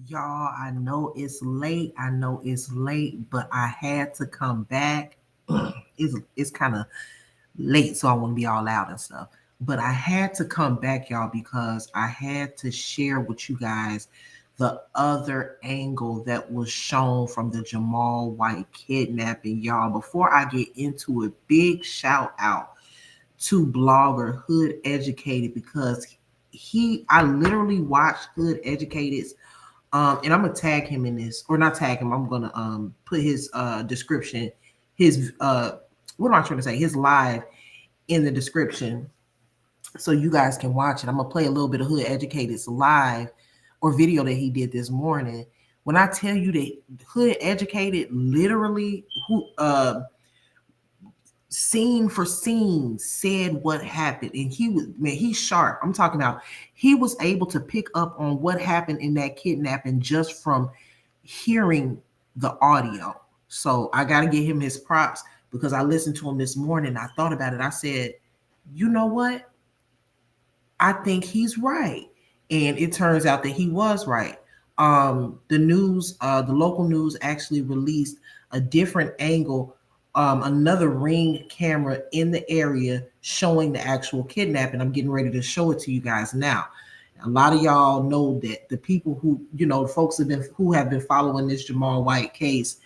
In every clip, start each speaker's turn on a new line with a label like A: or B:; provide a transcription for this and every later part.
A: Y'all, I know it's late. I know it's late, but I had to come back. It's kind of late, so I want to be all loud and stuff. But I had to come back, y'all, because I had to share with you guys the other angle that was shown from the Jamal White kidnapping, y'all. Before I get into it, big shout out to blogger Hood Educated because I literally watched Hood Educated's and I'm gonna tag him in this, or not tag him. I'm gonna put his description, his what am I trying to say? His live in the description, so you guys can watch it. I'm gonna play a little bit of Hood Educated's live or video that he did this morning. When I tell you that Hood Educated literally scene for scene said what happened, and he's sharp. I'm talking about he was able to pick up on what happened in that kidnapping just from hearing the audio. So I got to give him his props because I listened to him this morning. I thought about it. I said, you know what? I think he's right. And it turns out that he was right. The local news actually released a different angle, another Ring camera in the area showing the actual kidnapping. I'm getting ready to show it to you guys now. A lot of y'all know that the people who, the folks who have been following this Jamal White case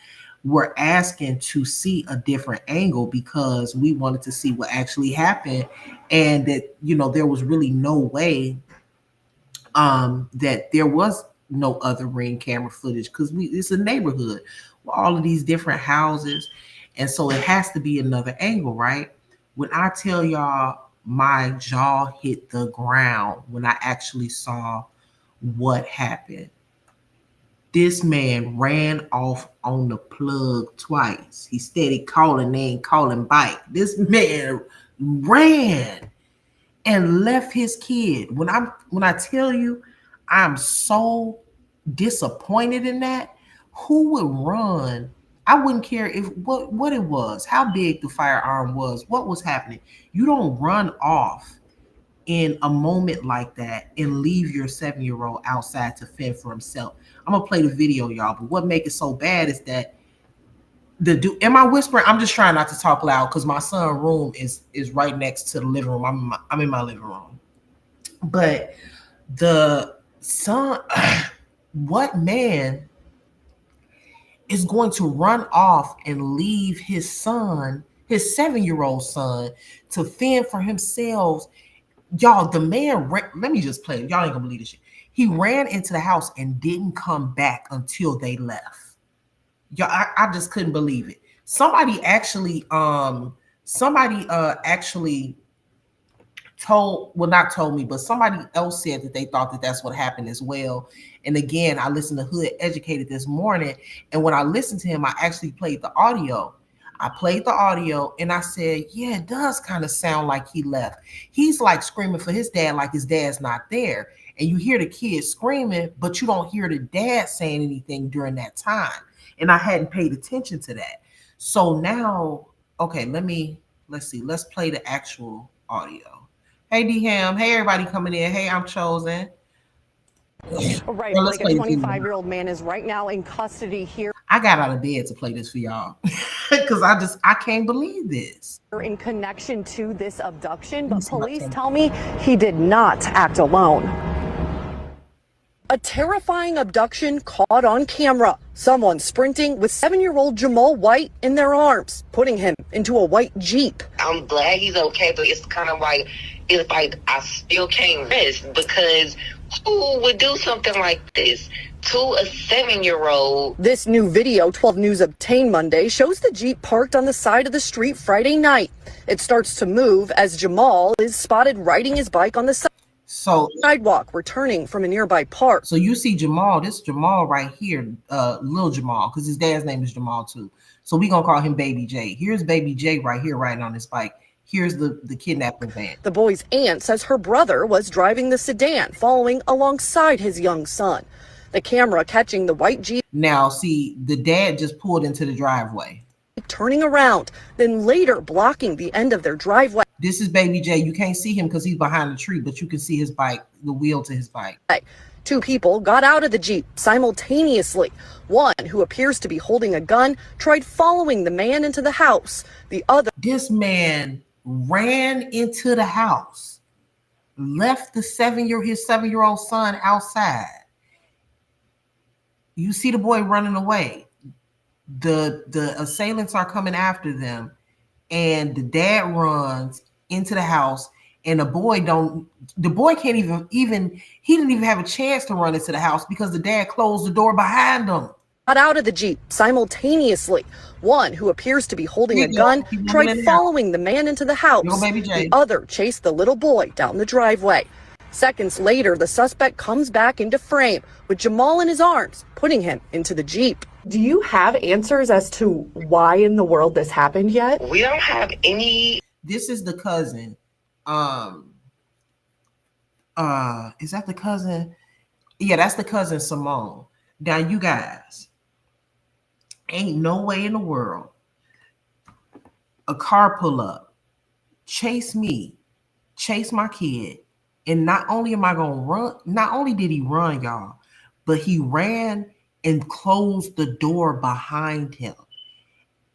A: were asking to see a different angle because we wanted to see what actually happened, and that there was really no way that there was no other Ring camera footage because it's a neighborhood with all of these different houses, and so it has to be another angle, right? When I tell y'all, my jaw hit the ground when I actually saw what happened. This man ran off on the plug twice. He steady calling, they ain't calling bike. This man ran and left his kid. When I tell you, I'm so disappointed in that. Who would run? I wouldn't care if what it was, how big the firearm was, what was happening. You don't run off in a moment like that and leave your 7-year-old outside to fend for himself. I'm gonna play the video, y'all. But what makes it so bad is that the dude. Am I whispering? I'm just trying not to talk loud because my son's room is right next to the living room. I'm in my living room. But the son, what man is going to run off and leave his son, his 7-year-old son, to fend for himself? Y'all, the man, let me just play it. Y'all ain't gonna believe this shit. He ran into the house and didn't come back until they left. Y'all, I just couldn't believe it. Somebody actually not told me, but somebody else said that they thought that that's what happened as well. And again, I listened to Hood Educated this morning, and when I listened to him, I actually played the audio. And I said, yeah, it does kind of sound like he left. He's like screaming for his dad like his dad's not there. And you hear the kids screaming, but you don't hear the dad saying anything during that time. And I hadn't paid attention to that. So now, okay, let's see. Let's play the actual audio. Hey, D-Ham. Hey, everybody coming in. Hey, I'm Chosen.
B: Right, like a 25-year-old man is right now in custody here.
A: I got out of bed to play this for y'all because I can't believe this.
B: In connection to this abduction, but police tell me he did not act alone. A terrifying abduction caught on camera. Someone sprinting with 7-year-old Jamal White in their arms, putting him into a white Jeep.
C: I'm glad he's okay, but it's kind of like, I still can't rest because who would do something like this to a 7-year-old?
B: This new video 12 News obtained Monday shows the Jeep parked on the side of the street Friday night. It starts to move as Jamal is spotted riding his bike on the sidewalk, returning from a nearby park.
A: So you see Jamal, this Jamal right here, little Jamal, because his dad's name is Jamal too. So we gonna call him Baby J. Here's Baby J right here riding on his bike. Here's the kidnapping van.
B: The boy's aunt says her brother was driving the sedan, following alongside his young son. The camera catching the white Jeep.
A: Now, see, the dad just pulled into the driveway.
B: Turning around, then later blocking the end of their driveway.
A: This is Baby J. You can't see him because he's behind the tree, but you can see his bike, the wheel to his bike.
B: Two people got out of the Jeep simultaneously. One, who appears to be holding a gun, tried following the man into the house. The other...
A: This man ran into the house, left his 7-year-old son outside. You see the boy running away. The assailants are coming after them, and the dad runs into the house, and the boy can't even he didn't even have a chance to run into the house because the dad closed the door behind him.
B: Got out of the Jeep simultaneously. One, who appears to be holding a gun, tried following the man into the house. The other chased the little boy down the driveway. Seconds later, the suspect comes back into frame with Jamal in his arms, putting him into the Jeep. Do you have answers as to why in the world this happened yet?
C: We don't have any.
A: This is the cousin. Is that the cousin? Yeah, that's the cousin Simone. Now, you guys, ain't no way in the world a car pull up, chase me, chase my kid, and not only am I gonna run, not only did he run, y'all, but he ran and closed the door behind him.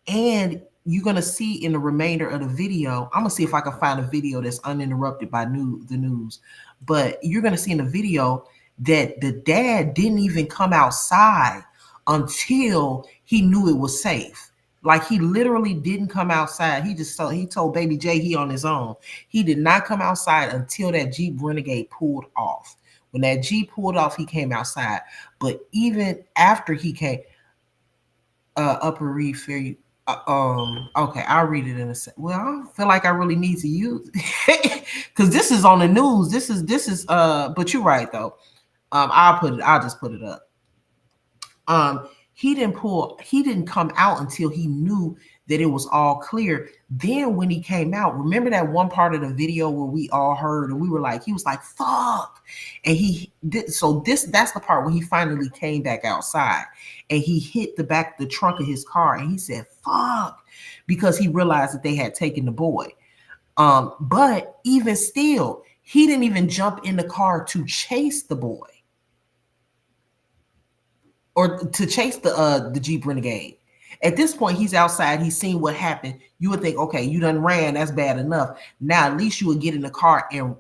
A: And you're gonna see in the remainder of the video, I'm gonna see if I can find a video that's uninterrupted by the news, but you're gonna see in the video that the dad didn't even come outside until he knew it was safe. Like, he literally didn't come outside. He told Baby J he on his own. He did not come outside until that Jeep Renegade pulled off. When that Jeep pulled off, he came outside. But even after he came, Upper Reef, okay, I'll read it in a second. Well, I don't feel like I really need to use because this is on the news. This is but you're right though. I'll just put it up. He didn't come out until he knew that it was all clear. Then when he came out, remember that one part of the video where we all heard and we were like, he was like, fuck. And he did. So that's the part where he finally came back outside and he hit the trunk of his car and he said, fuck, because he realized that they had taken the boy. But even still, he didn't even jump in the car to chase the boy or to chase the Jeep Renegade. At this point, he's outside. He's seen what happened. You would think, okay, you done ran. That's bad enough. Now, at least you would get in the car and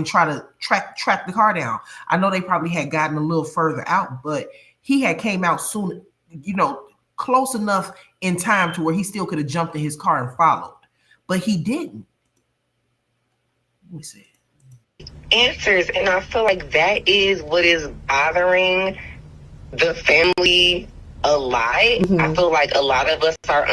A: try to track the car down. I know they probably had gotten a little further out, but he had came out soon, close enough in time to where he still could have jumped in his car and followed, but he didn't. Let me see.
C: Answers, and I feel like that is what is bothering the family a lot. Mm-hmm. I feel like a lot of us are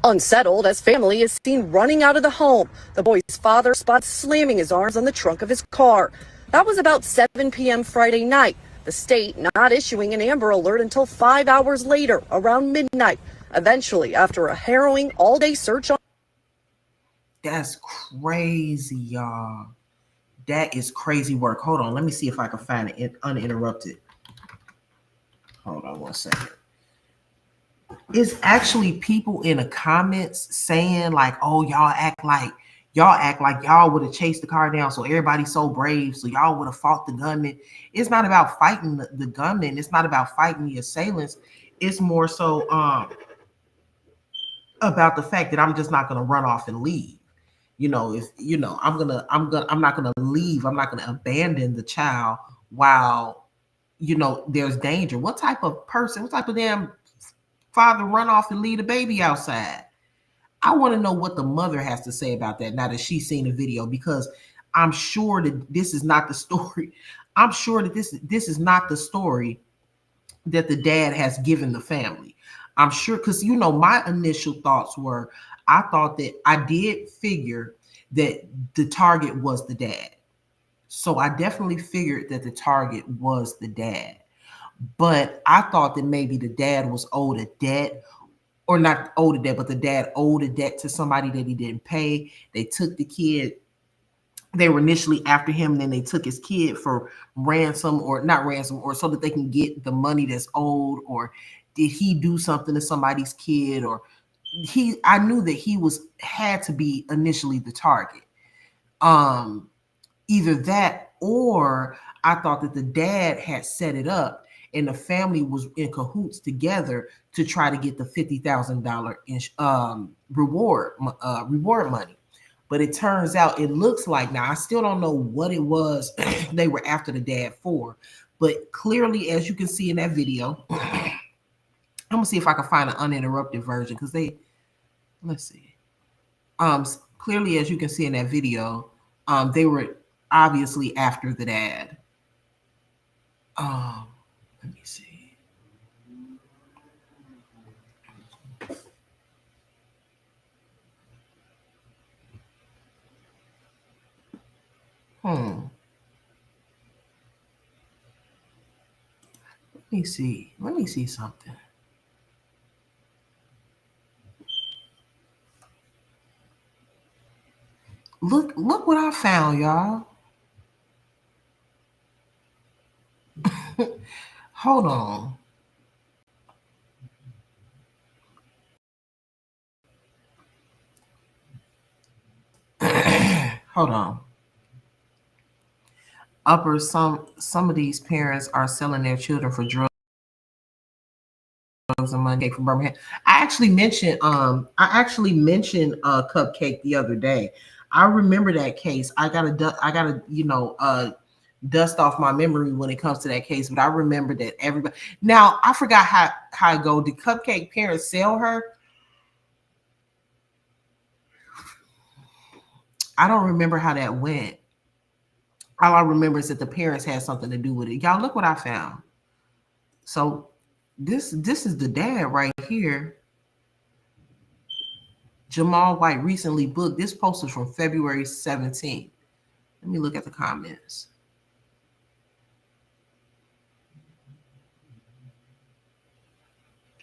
B: unsettled as family is seen running out of the home. The boy's father spots slamming his arms on the trunk of his car. That was about 7 p.m. Friday night. The state not issuing an Amber Alert until 5 hours later, around midnight. Eventually, after a harrowing all-day search on...
A: That's crazy, y'all. That is crazy work. Hold on. Let me see if I can find it uninterrupted. Hold on one second. It's actually people in the comments saying like, oh, y'all act like y'all would have chased the car down. So everybody's so brave. So y'all would have fought the gunman. It's not about fighting the gunman. It's not about fighting the assailants. It's more so about the fact that I'm just not going to run off and leave. I'm not gonna leave. I'm not gonna abandon the child while, there's danger. What type of damn father run off and leave the baby outside? I want to know what the mother has to say about that now that she's seen the video, because I'm sure that this is not the story. I'm sure that this is not the story that the dad has given the family. I'm sure, because my initial thoughts were, I thought that I did figure that the target was the dad. So I definitely figured that the target was the dad. But I thought that maybe the dad was owed a debt, or not owed a debt, but the dad owed a debt to somebody that he didn't pay. They took the kid. They were initially after him, and then they took his kid for ransom, or not ransom, or so that they can get the money that's owed. Or did he do something to somebody's kid? Or I knew that he had to be initially the target. Either that, or I thought that the dad had set it up and the family was in cahoots together to try to get the $50,000 reward money. But it turns out, it looks like, now I still don't know what it was they were after the dad for, but clearly, as you can see in that video, I'm gonna see if I can find an uninterrupted version, because let's see. Clearly, as you can see in that video, they were obviously after the dad. Um, Let me see. Hmm. Let me see. Let me see something. Look what I found, y'all. Hold on. Hold on. Some of these parents are selling their children for drugs and money from Birmingham. I actually mentioned Cupcake the other day. I remember that case. I gotta dust off my memory when it comes to that case, but I remember that everybody. Now I forgot how it go. Did Cupcake parents sell her? I don't remember how that went. All I remember is that the parents had something to do with it. Y'all, look what I found. So this is the dad right here. Jamal White recently booked. This post is from February 17th. Let me look at the comments.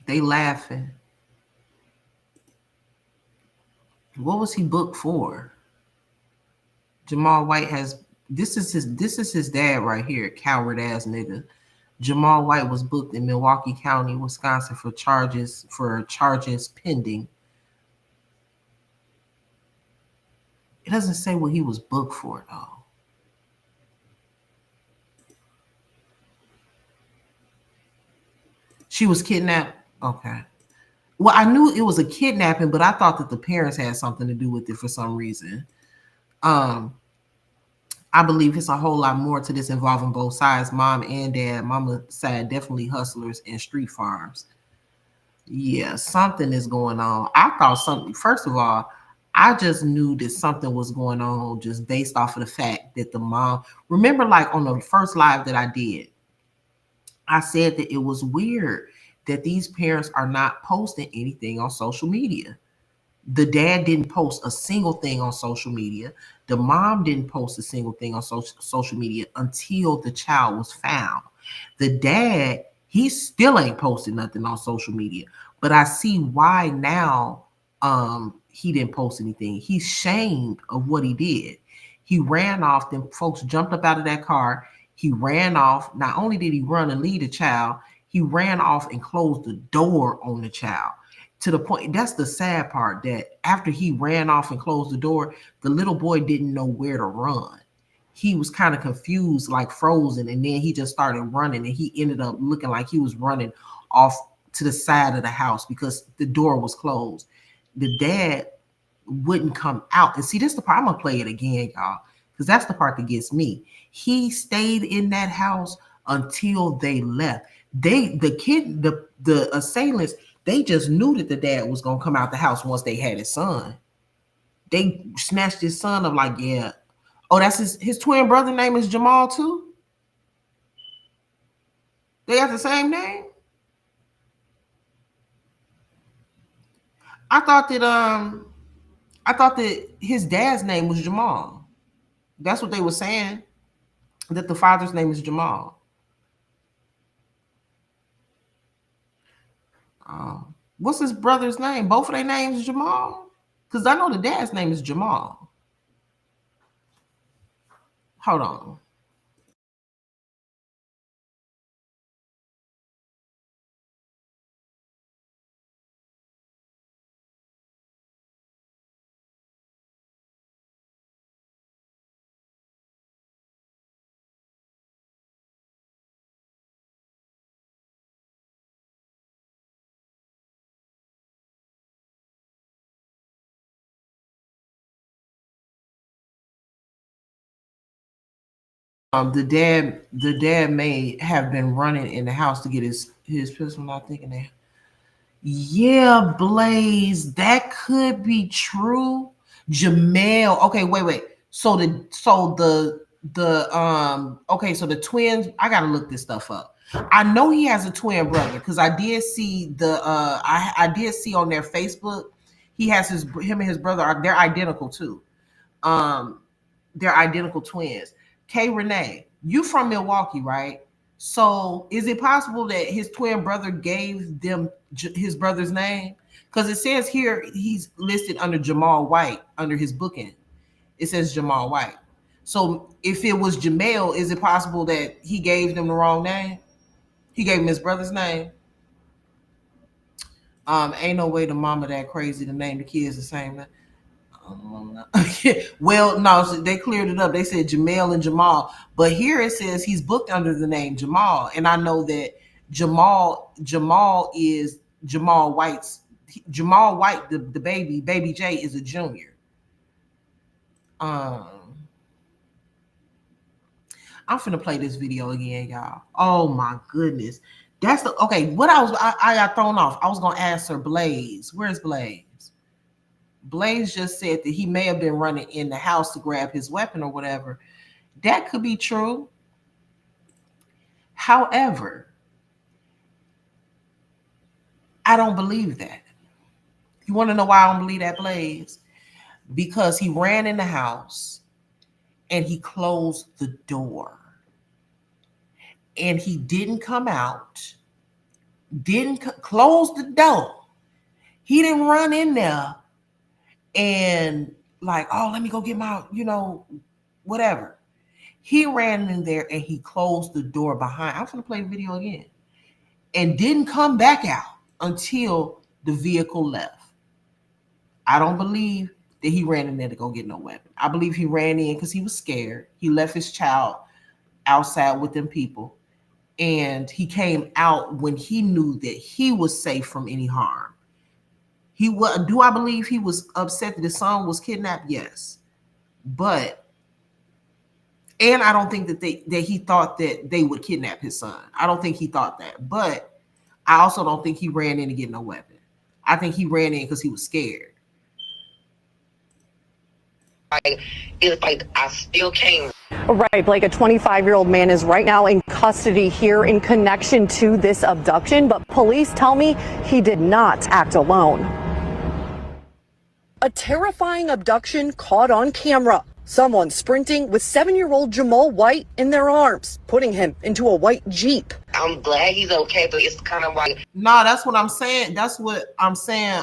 A: They laughing. What was he booked for? Jamal White has this is his dad right here, coward ass nigga. Jamal White was booked in Milwaukee County, Wisconsin for charges pending. It doesn't say what he was booked for though. She was kidnapped. Okay. Well, I knew it was a kidnapping, but I thought that the parents had something to do with it for some reason. Um, I believe it's a whole lot more to this involving both sides, mom and dad. Mama side definitely hustlers and street farms. Yeah, something is going on. I thought something, first of all, I just knew that something was going on just based off of the fact that the mom, remember, like on the first live that I did, I said that it was weird that these parents are not posting anything on social media. The dad didn't post a single thing on social media. The mom didn't post a single thing on social media until the child was found. The dad, he still ain't posted nothing on social media. But I see why now he didn't post anything. He's shamed of what he did. He ran off, then folks jumped up out of that car. He ran off. Not only did he run and lead the child, he ran off and closed the door on the child, to the point, that's the sad part, that after he ran off and closed the door, the little boy didn't know where to run. He was kind of confused, like frozen, and then he just started running, and he ended up looking like he was running off to the side of the house because the door was closed. The dad wouldn't come out. And see, this is the part, I'm gonna play it again, y'all, because that's the part that gets me. He stayed in that house until they left. The assailants, they just knew that the dad was gonna come out the house once they had his son. They snatched his son up like, yeah. Oh, that's his twin brother name is Jamal too? They have the same name? I thought that his dad's name was Jamal. That's what they were saying. That the father's name is Jamal. What's his brother's name? Both of their names Jamal? Because I know the dad's name is Jamal. Hold on. the dad may have been running in the house to get his pistol. I'm not thinking that. Yeah, Blaze, that could be true. Jamal. Okay, wait. So the twins, I gotta look this stuff up. I know he has a twin brother because I did see I did see on their Facebook he has him and his brother they're identical too. Um they're identical twins. K Renee, you from Milwaukee, right? So is it possible that his twin brother gave them his brother's name? Because it says here he's listed under Jamal White under his booking. It says Jamal White. So if it was Jamal, is it possible that he gave them the wrong name? He gave him his brother's name. Ain't no way the mama that crazy to name the kids the same name. Well, no, so they cleared it up. They said Jamal and Jamal, but here it says he's booked under the name Jamal, and I know that Jamal is Jamal White's Jamal White, the baby J is a junior. Um, I'm finna play this video again, y'all. Oh my goodness, that's the okay. What I got thrown off. I was gonna ask her Blaze. Where's Blaze? Blaze just said that he may have been running in the house to grab his weapon or whatever. That could be true. However, I don't believe that. You want to know why I don't believe that, Blaze? Because he ran in the house and he closed the door. And he didn't come out, didn't close the door. He didn't run in there and like, oh, let me go get my, whatever. He ran in there and he closed the door behind. I'm going to play the video again. And didn't come back out until the vehicle left. I don't believe that he ran in there to go get no weapon. I believe he ran in because he was scared. He left his child outside with them people. And he came out when he knew that he was safe from any harm. Do I believe he was upset that his son was kidnapped? Yes. And I don't think that he thought that they would kidnap his son. I don't think he thought that. But I also don't think he ran in to get no weapon. I think he ran in because he was scared.
C: It's like I still can't.
B: Right, Blake, a 25-year-old man is right now in custody here in connection to this abduction, but police tell me he did not act alone. A terrifying abduction caught on camera. Someone sprinting with 7-year-old Jamal White in their arms, putting him into a white Jeep.
C: I'm glad he's okay, but it's kind of like...
A: No, that's what I'm saying. That's what I'm saying,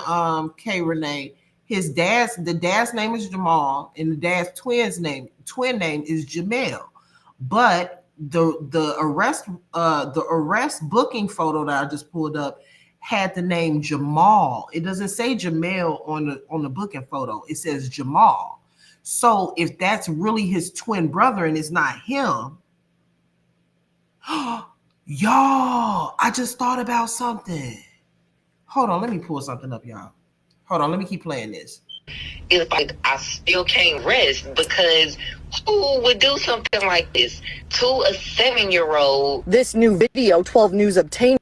A: K Renee. The dad's name is Jamal, and the dad's twin name is Jamal. But the arrest booking photo that I just pulled up had the name Jamal. It doesn't say Jamal on the booking photo. It says Jamal. So if that's really his twin brother and it's not him, y'all, I just thought about something. Hold on, let me pull something up, y'all. Hold on, let me keep playing this.
C: It's like I still can't rest because who would do something like this to a 7-year-old?
B: This new video 12 News obtained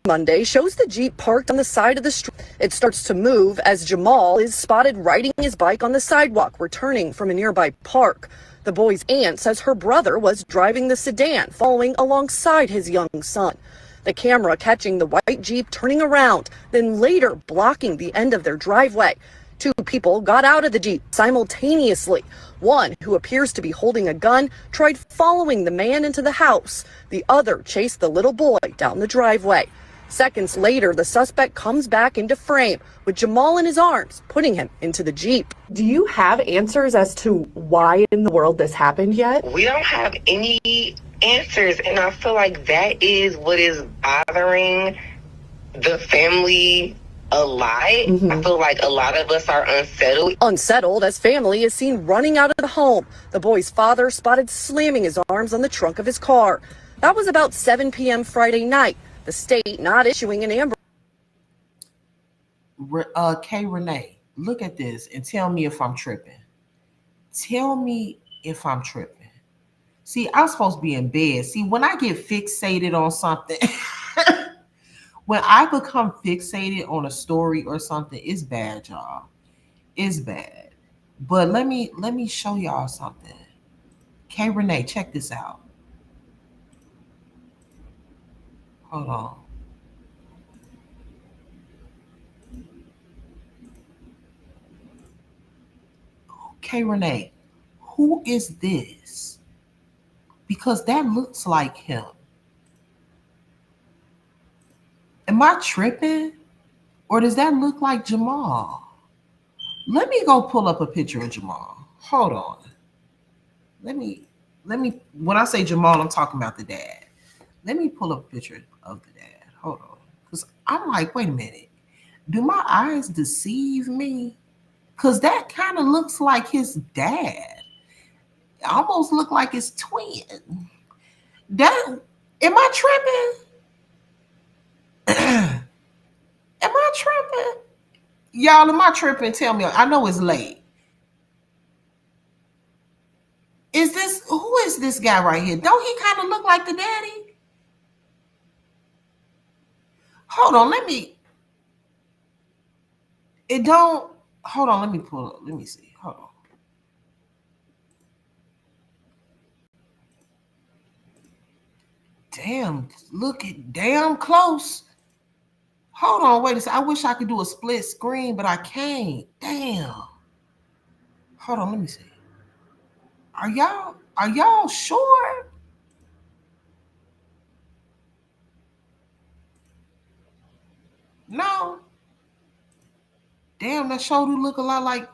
B: Monday shows the Jeep parked on the side of the street. It starts to move as Jamal is spotted riding his bike on the sidewalk, returning from a nearby park. The boy's aunt says her brother was driving the sedan, following alongside his young son. The camera catching the white Jeep turning around, then later blocking the end of their driveway. 2 people got out of the Jeep simultaneously. One, who appears to be holding a gun, tried following the man into the house. The other chased the little boy down the driveway. Seconds later, the suspect comes back into frame with Jamal in his arms, putting him into the Jeep. Do you have answers as to why in the world this happened yet?
C: We don't have any answers, and I feel like that is what is bothering the family a lot. I feel like a lot of us are unsettled.
B: Unsettled as family is seen running out of the home. The boy's father spotted slamming his arms on the trunk of his car. That was about 7 p.m. Friday night. The state not issuing an amber.
A: K Renee, look at this and tell me if I'm tripping. Tell me if I'm tripping. See, I'm supposed to be in bed. See, when I get fixated on something, when I become fixated on a story or something, it's bad, y'all. It's bad. But let me show y'all something. K Renee, check this out. Hold on. K Renee, who is this? Because that looks like him. Am I tripping? Or does that look like Jamal? Let me go pull up a picture of Jamal. Hold on. Let me when I say Jamal, I'm talking about the dad. Let me pull up a picture of the dad. Hold on. Because I'm like, wait a minute. Do my eyes deceive me? Because that kind of looks like his dad. It almost look like his twin. That am I tripping? Am I tripping? Y'all, am I tripping? Tell me. I know it's late. Is this who is this guy right here? Don't he kind of look like the daddy? Hold on, let me. It don't. Hold on, let me pull up. Let me see. Hold on. Damn, look at damn close. Hold on, wait a second. I wish I could do a split screen, but I can't. Damn. Hold on, let me see. Are y'all sure? No. Damn, that shoulder look a lot like.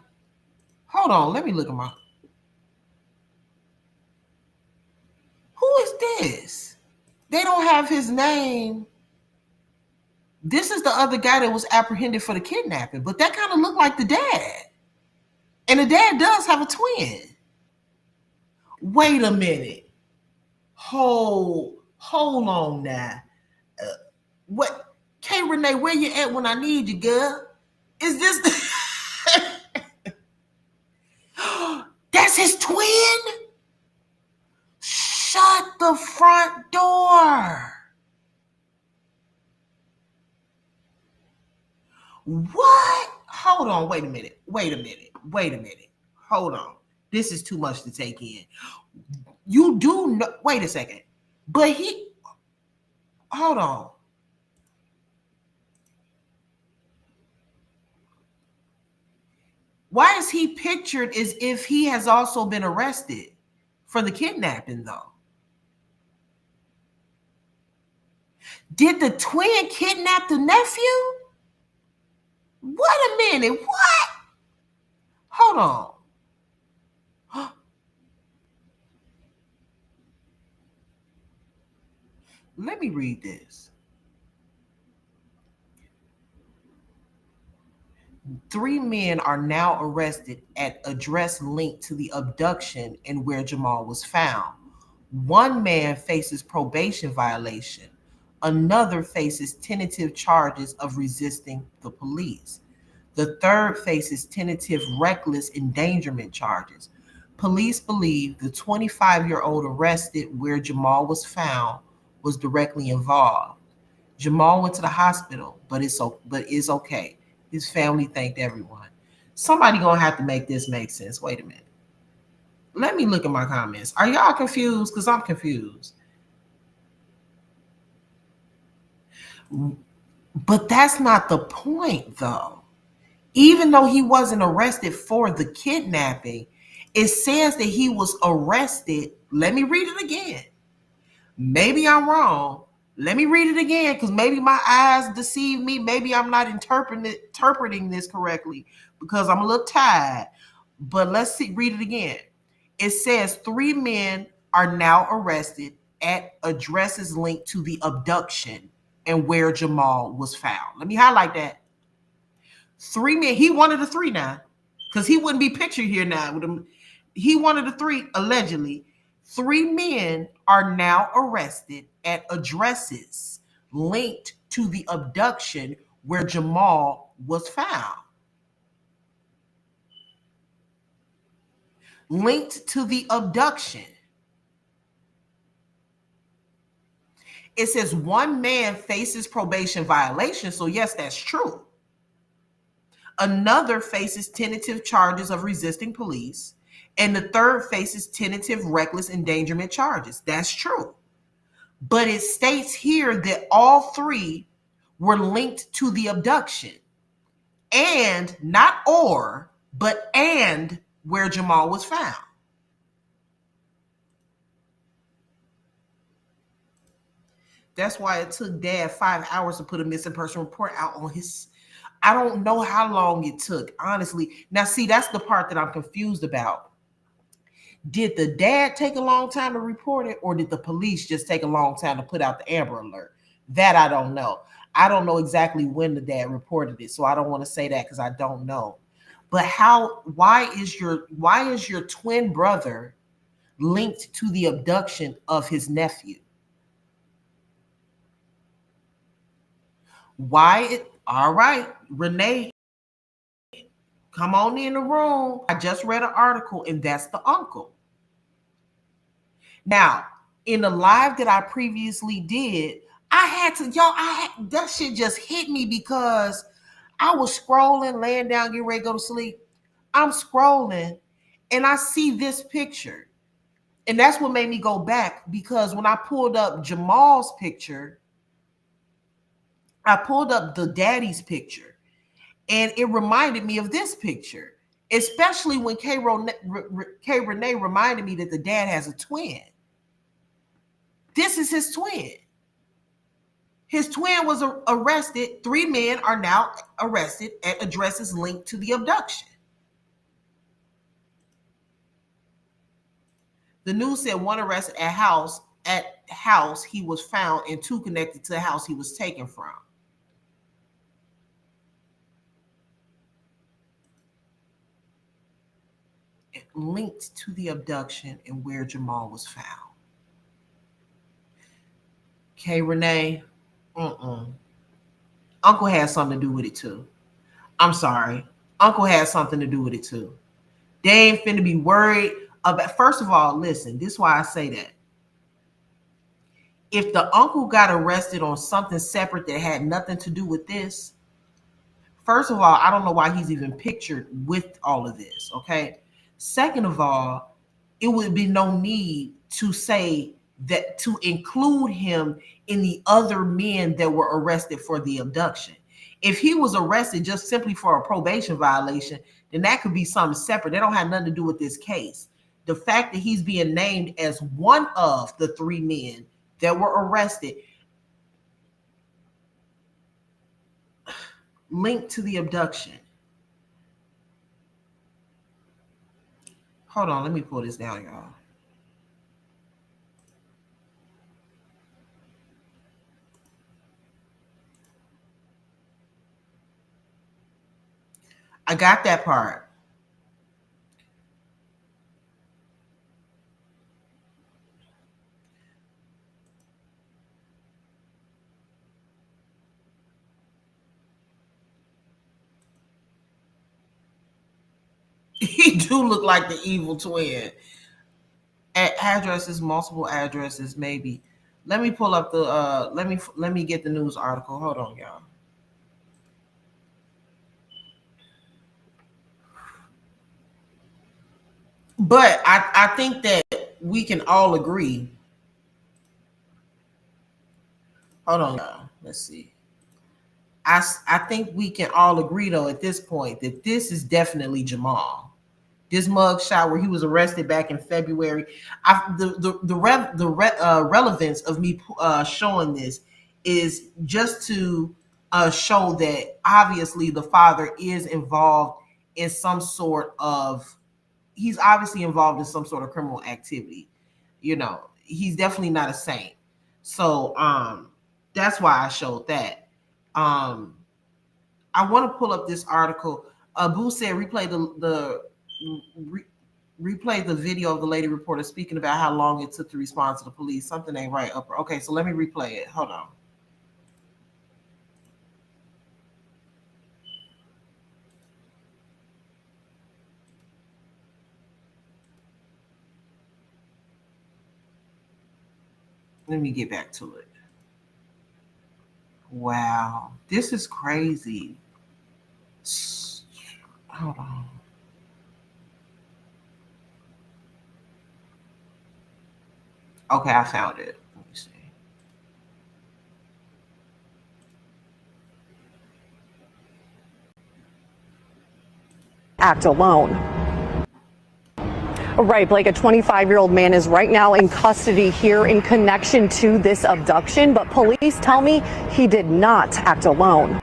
A: Hold on, let me look at my. Who is this? They don't have his name. This is the other guy that was apprehended for the kidnapping, but that kind of looked like the dad. And the dad does have a twin. Wait a minute. Hold on now. What? K Renee, where you at when I need you, girl? Is this that's his twin? Shut the front door. What? Hold on, wait a minute. Hold on. This is too much to take in. You do know, wait a second. But hold on. Why is he pictured as if he has also been arrested for the kidnapping, though? Did the twin kidnap the nephew? Wait a minute. What? Hold on. Let me read this. 3 men are now arrested at address linked to the abduction and where Jamal was found. 1 man faces probation violation. Another faces tentative charges of resisting the police. The third faces tentative reckless endangerment charges. Police believe the 25-year-old arrested where Jamal was found was directly involved. Jamal went to the hospital, but it's okay. His family thanked everyone. Somebody gonna have to make this make sense. Wait a minute. Let me look at my comments. Are y'all confused? Because I'm confused. But that's not the point, though. Even though he wasn't arrested for the kidnapping, it says that he was arrested. Let me read it again. Maybe I'm wrong. Let me read it again because maybe my eyes deceive me. Maybe I'm not interpreting this correctly because I'm a little tired. But read it again. It says 3 men are now arrested at addresses linked to the abduction and where Jamal was found. Let me highlight that. 3 men. He one of the 3 now because he wouldn't be pictured here now with him. He one of the 3 allegedly. 3 men are now arrested at addresses linked to the abduction where Jamal was found. Linked to the abduction. It says one man faces probation violation. So, yes, that's true. Another faces tentative charges of resisting police. And the third faces tentative reckless endangerment charges. That's true. But it states here that all three were linked to the abduction. And not or, but and where Jamal was found. That's why it took Dad 5 hours to put a missing person report out on his. I don't know how long it took, honestly. Now, see, that's the part that I'm confused about. Did the dad take a long time to report it, or did the police just take a long time to put out the Amber Alert? That I don't know. I don't know exactly when the dad reported it, so I don't want to say that because I don't know. But why is your twin brother linked to the abduction of his nephew? All right, Renee, come on in the room. I just read an article, and that's the uncle. Now, in the live that I previously did, that shit just hit me because I was scrolling, laying down, getting ready to go to sleep. I'm scrolling and I see this picture. And that's what made me go back, because when I pulled up Jamal's picture, I pulled up the daddy's picture, and it reminded me of this picture, especially when K. Renee reminded me that the dad has a twin. This is his twin. His twin was arrested. 3 men are now arrested at addresses linked to the abduction. The news said one arrested at house he was found, and 2 connected to the house he was taken from. It linked to the abduction and where Jamal was found. K. Renee, Uncle had something to do with it too. I'm sorry. Uncle had something to do with it too. They ain't finna be worried about. First of all, listen, this is why I say that. If the uncle got arrested on something separate that had nothing to do with this, first of all, I don't know why he's even pictured with all of this, okay? Second of all, it would be no need to say that, to include him in the other men that were arrested for the abduction. If he was arrested just simply for a probation violation, then that could be something separate. They don't have nothing to do with this case. The fact that he's being named as one of the 3 men that were arrested linked to the abduction. Hold on, let me pull this down, y'all. I got that part. He do look like the evil twin. At addresses, multiple addresses, maybe. Let me pull up the let me get the news article. Hold on, y'all. But I think that we can all agree. Hold on, y'all. Let's see. I think we can all agree though at this point that this is definitely Jamal. This mug shot where he was arrested back in February. Relevance of me showing this is just to show that obviously the father is involved in some sort of. He's obviously involved in some sort of criminal activity. You know, he's definitely not a saint. So that's why I showed that. I want to pull up this article. Boo said replay the video of the lady reporter speaking about how long it took to respond to the police. Something ain't right. Okay, so let me replay it. Hold on. Let me get back to it. Wow, this is crazy. Hold on. Okay, I found it. Let me see.
B: Act alone. Right, Blake, a 25-year-old man is right now in custody here in connection to this abduction, but police tell me he did not act alone.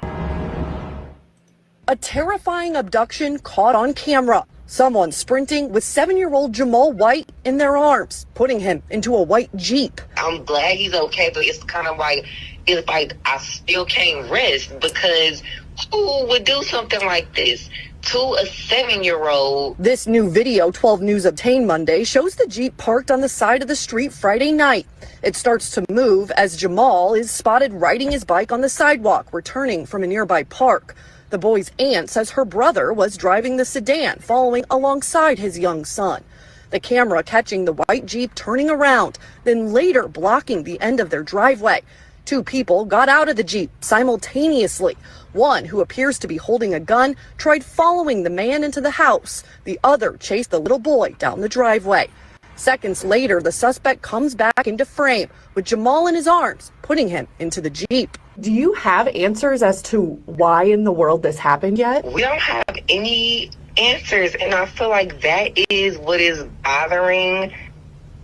B: A terrifying abduction caught on camera. Someone sprinting with 7-year-old Jamal White in their arms, putting him into a white Jeep.
C: I'm glad he's okay, but it's kind of like, it's like I still can't rest because who would do something like this to a 7-year-old?
B: This new video 12 News obtained Monday shows the Jeep parked on the side of the street Friday night. It starts to move as Jamal is spotted riding his bike on the sidewalk, returning from a nearby park. The boy's aunt says her brother was driving the sedan, following alongside his young son. The camera catching the white Jeep turning around, then later blocking the end of their driveway. Two people got out of the Jeep simultaneously. One, who appears to be holding a gun, tried following the man into the house. The other chased the little boy down the driveway. Seconds later, the suspect comes back into frame with Jamal in his arms, putting him into the Jeep. Do you have answers as to why in the world this happened yet?
C: We don't have any answers, and I feel like that is what is bothering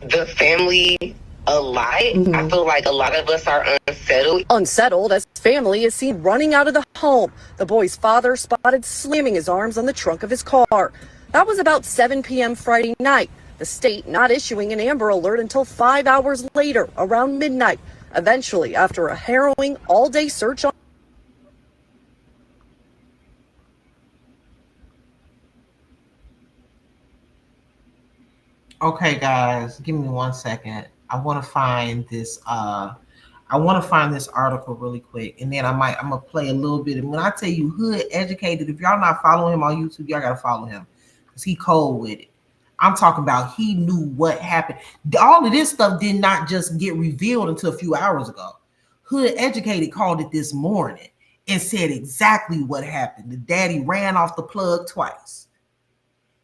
C: the family a lot. I feel like a lot of us are unsettled.
B: Unsettled as family is seen running out of the home. The boy's father spotted slamming his arms on the trunk of his car. That was about 7 p.m. Friday night. The state not issuing an Amber Alert until 5 hours later, around midnight. Eventually, after a harrowing all-day search on
A: Okay, guys, give me 1 second. I want to find this. I want to find this article really quick, and then I'm gonna play a little bit. And when I tell you hood educated, if y'all not following him on YouTube, y'all gotta follow him because he cold with it. I'm talking about he knew what happened. All of this stuff did not just get revealed until a few hours ago. Hood educated called it this morning and said exactly what happened. The daddy ran off the plug twice.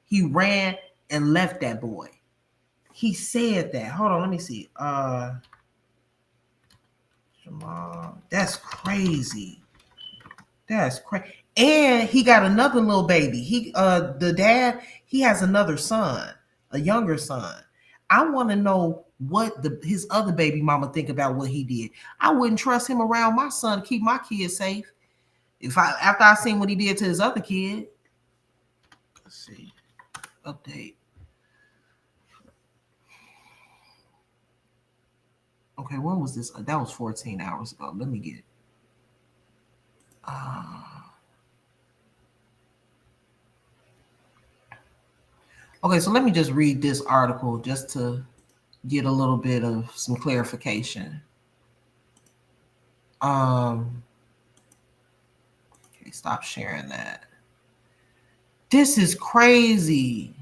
A: He ran and left that boy. He said that. Hold on, let me see. Jamal, that's crazy. That's crazy. And he got another little baby. The dad, he has another son, a younger son. I want to know what his other baby mama think about what he did. I wouldn't trust him around my son to keep my kids safe. After I seen what he did to his other kid. Let's see. Update. Okay, when was this? That was 14 hours ago. Let me get it. Okay, so let me just read this article just to get a little bit of some clarification. Okay, stop sharing that. This is crazy.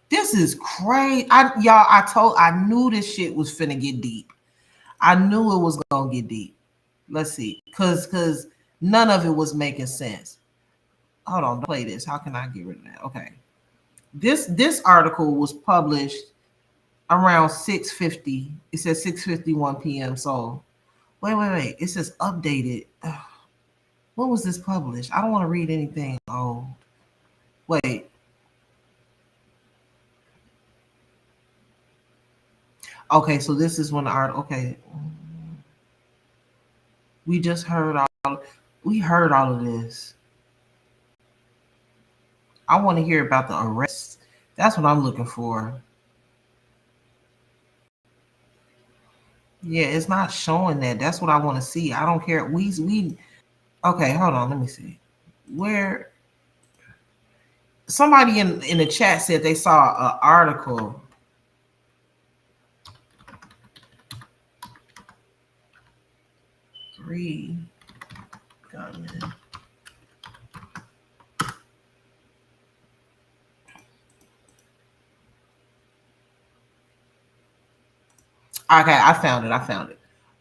A: This is crazy. I knew this shit was finna get deep. I knew it was gonna get deep. Let's see, cause none of it was making sense. Hold on, don't play this. How can I get rid of that? Okay. This article was published around 6:50. It says 6:51 p.m. So wait. It says updated. Ugh. When was this published? I don't want to read anything. Oh, wait. Okay, so this is when the art. Okay, we just heard all. We heard all of this. I want to hear about the arrests. That's what I'm looking for. Yeah, it's not showing that. That's what I want to see. I don't care. We. Okay, hold on. Let me see. Where somebody in the chat said they saw an article. Three gunmen. Okay, I found it.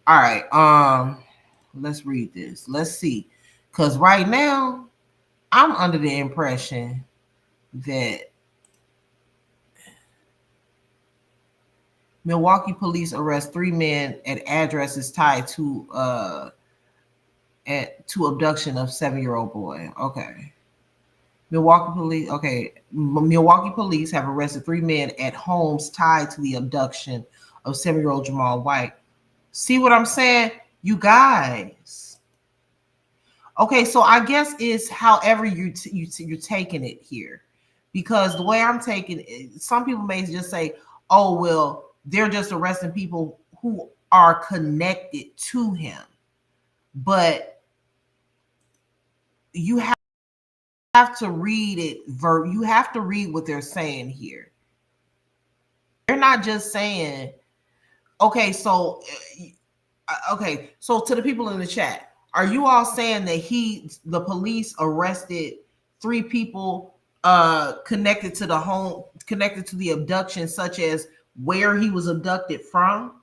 A: All right. Let's read this. Let's see. Because right now, I'm under the impression that Milwaukee police arrest 3 men at addresses tied to abduction of 7-year-old boy. Okay. Milwaukee police have arrested 3 men at homes tied to the abduction of 7-year-old Jamal White. See what I'm saying? You guys. Okay, so I guess it's however you're taking it here. Because the way I'm taking it, some people may just say, oh, well, they're just arresting people who are connected to him. But you have to read it you have to read what they're saying here. They're not just saying, okay, so to the people in the chat, are you all saying that the police arrested 3 people connected to the abduction, such as where he was abducted from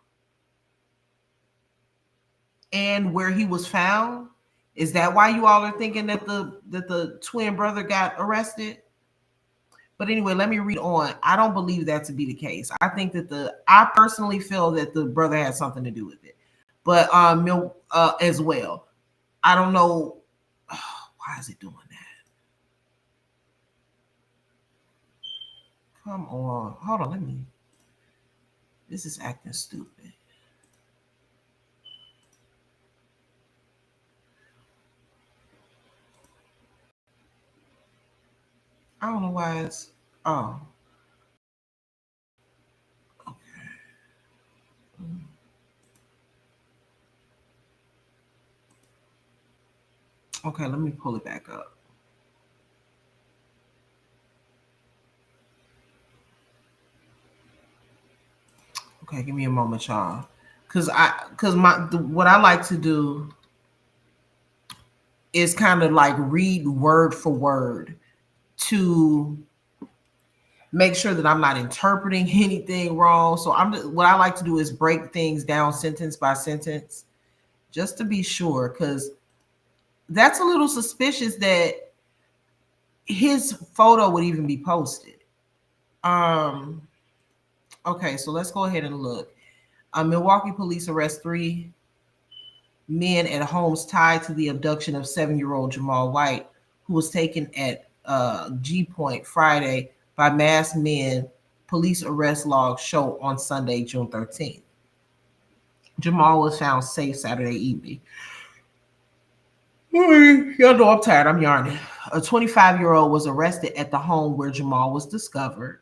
A: and where he was found? Is that why you all are thinking that the twin brother got arrested? But anyway, let me read on. I don't believe that to be the case. I think that I personally feel that the brother had something to do with it. But as well, I don't know. Why is it doing that? Come on. Hold on. This is acting stupid. I don't know why it's. Oh. Okay. Okay, let me pull it back up. Okay, give me a moment, y'all. What I like to do is kind of like read word for word to make sure that I'm not interpreting anything wrong. So what I like to do is break things down sentence by sentence, just to be sure, because that's a little suspicious that his photo would even be posted. Okay, so let's go ahead and look. Milwaukee police arrest 3 men at homes tied to the abduction of 7-year-old Jamal White, who was taken at G Point Friday by masked men. Police arrest logs show on Sunday, June 13th. Jamal was found safe Saturday evening. Y'all know I'm tired. I'm yarning. A 25-year-old was arrested at the home where Jamal was discovered,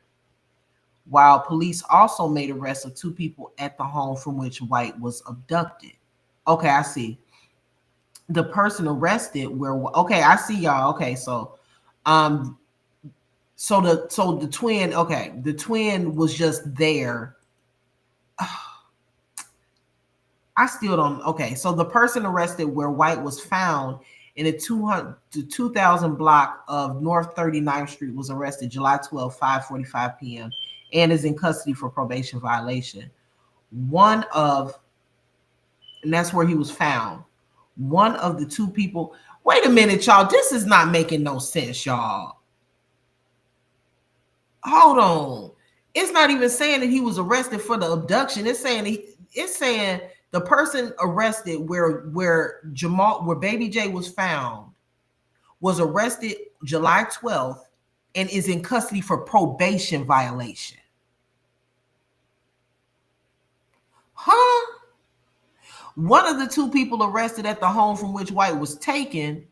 A: while police also made arrests of 2 people at the home from which White was abducted. Okay, I see. The person arrested I see y'all. Okay, so the twin, okay, the twin was just there. I still don't. Okay, so the person arrested where White was found in the 2000 block of North 39th Street was arrested July 12, 5:45 p.m. and is in custody for probation violation. And that's where he was found. One of the 2 people. Wait a minute, y'all. This is not making no sense, y'all. Hold on. It's not even saying that he was arrested for the abduction. It's saying the person arrested where Baby J was found was arrested July 12th and is in custody for probation violation. Huh? One of the 2 people arrested at the home from which White was taken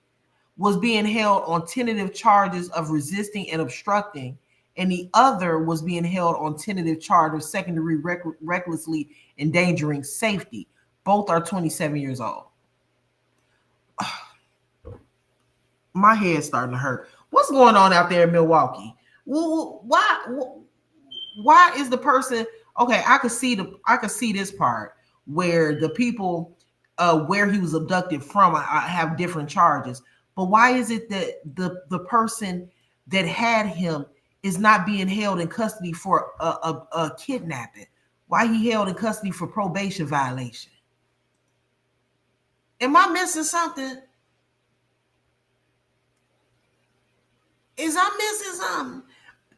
A: was being held on tentative charges of resisting and obstructing, and the other was being held on tentative charge of secondary recklessly endangering safety. Both are 27 years old. My head's starting to hurt. What's going on out there in Milwaukee? Why is the person okay? I could see this part where the people where he was abducted from have different charges, but why is it that the person that had him is not being held in custody for a kidnapping? Why he held in custody for probation violation? Am I missing something? Is I missing something?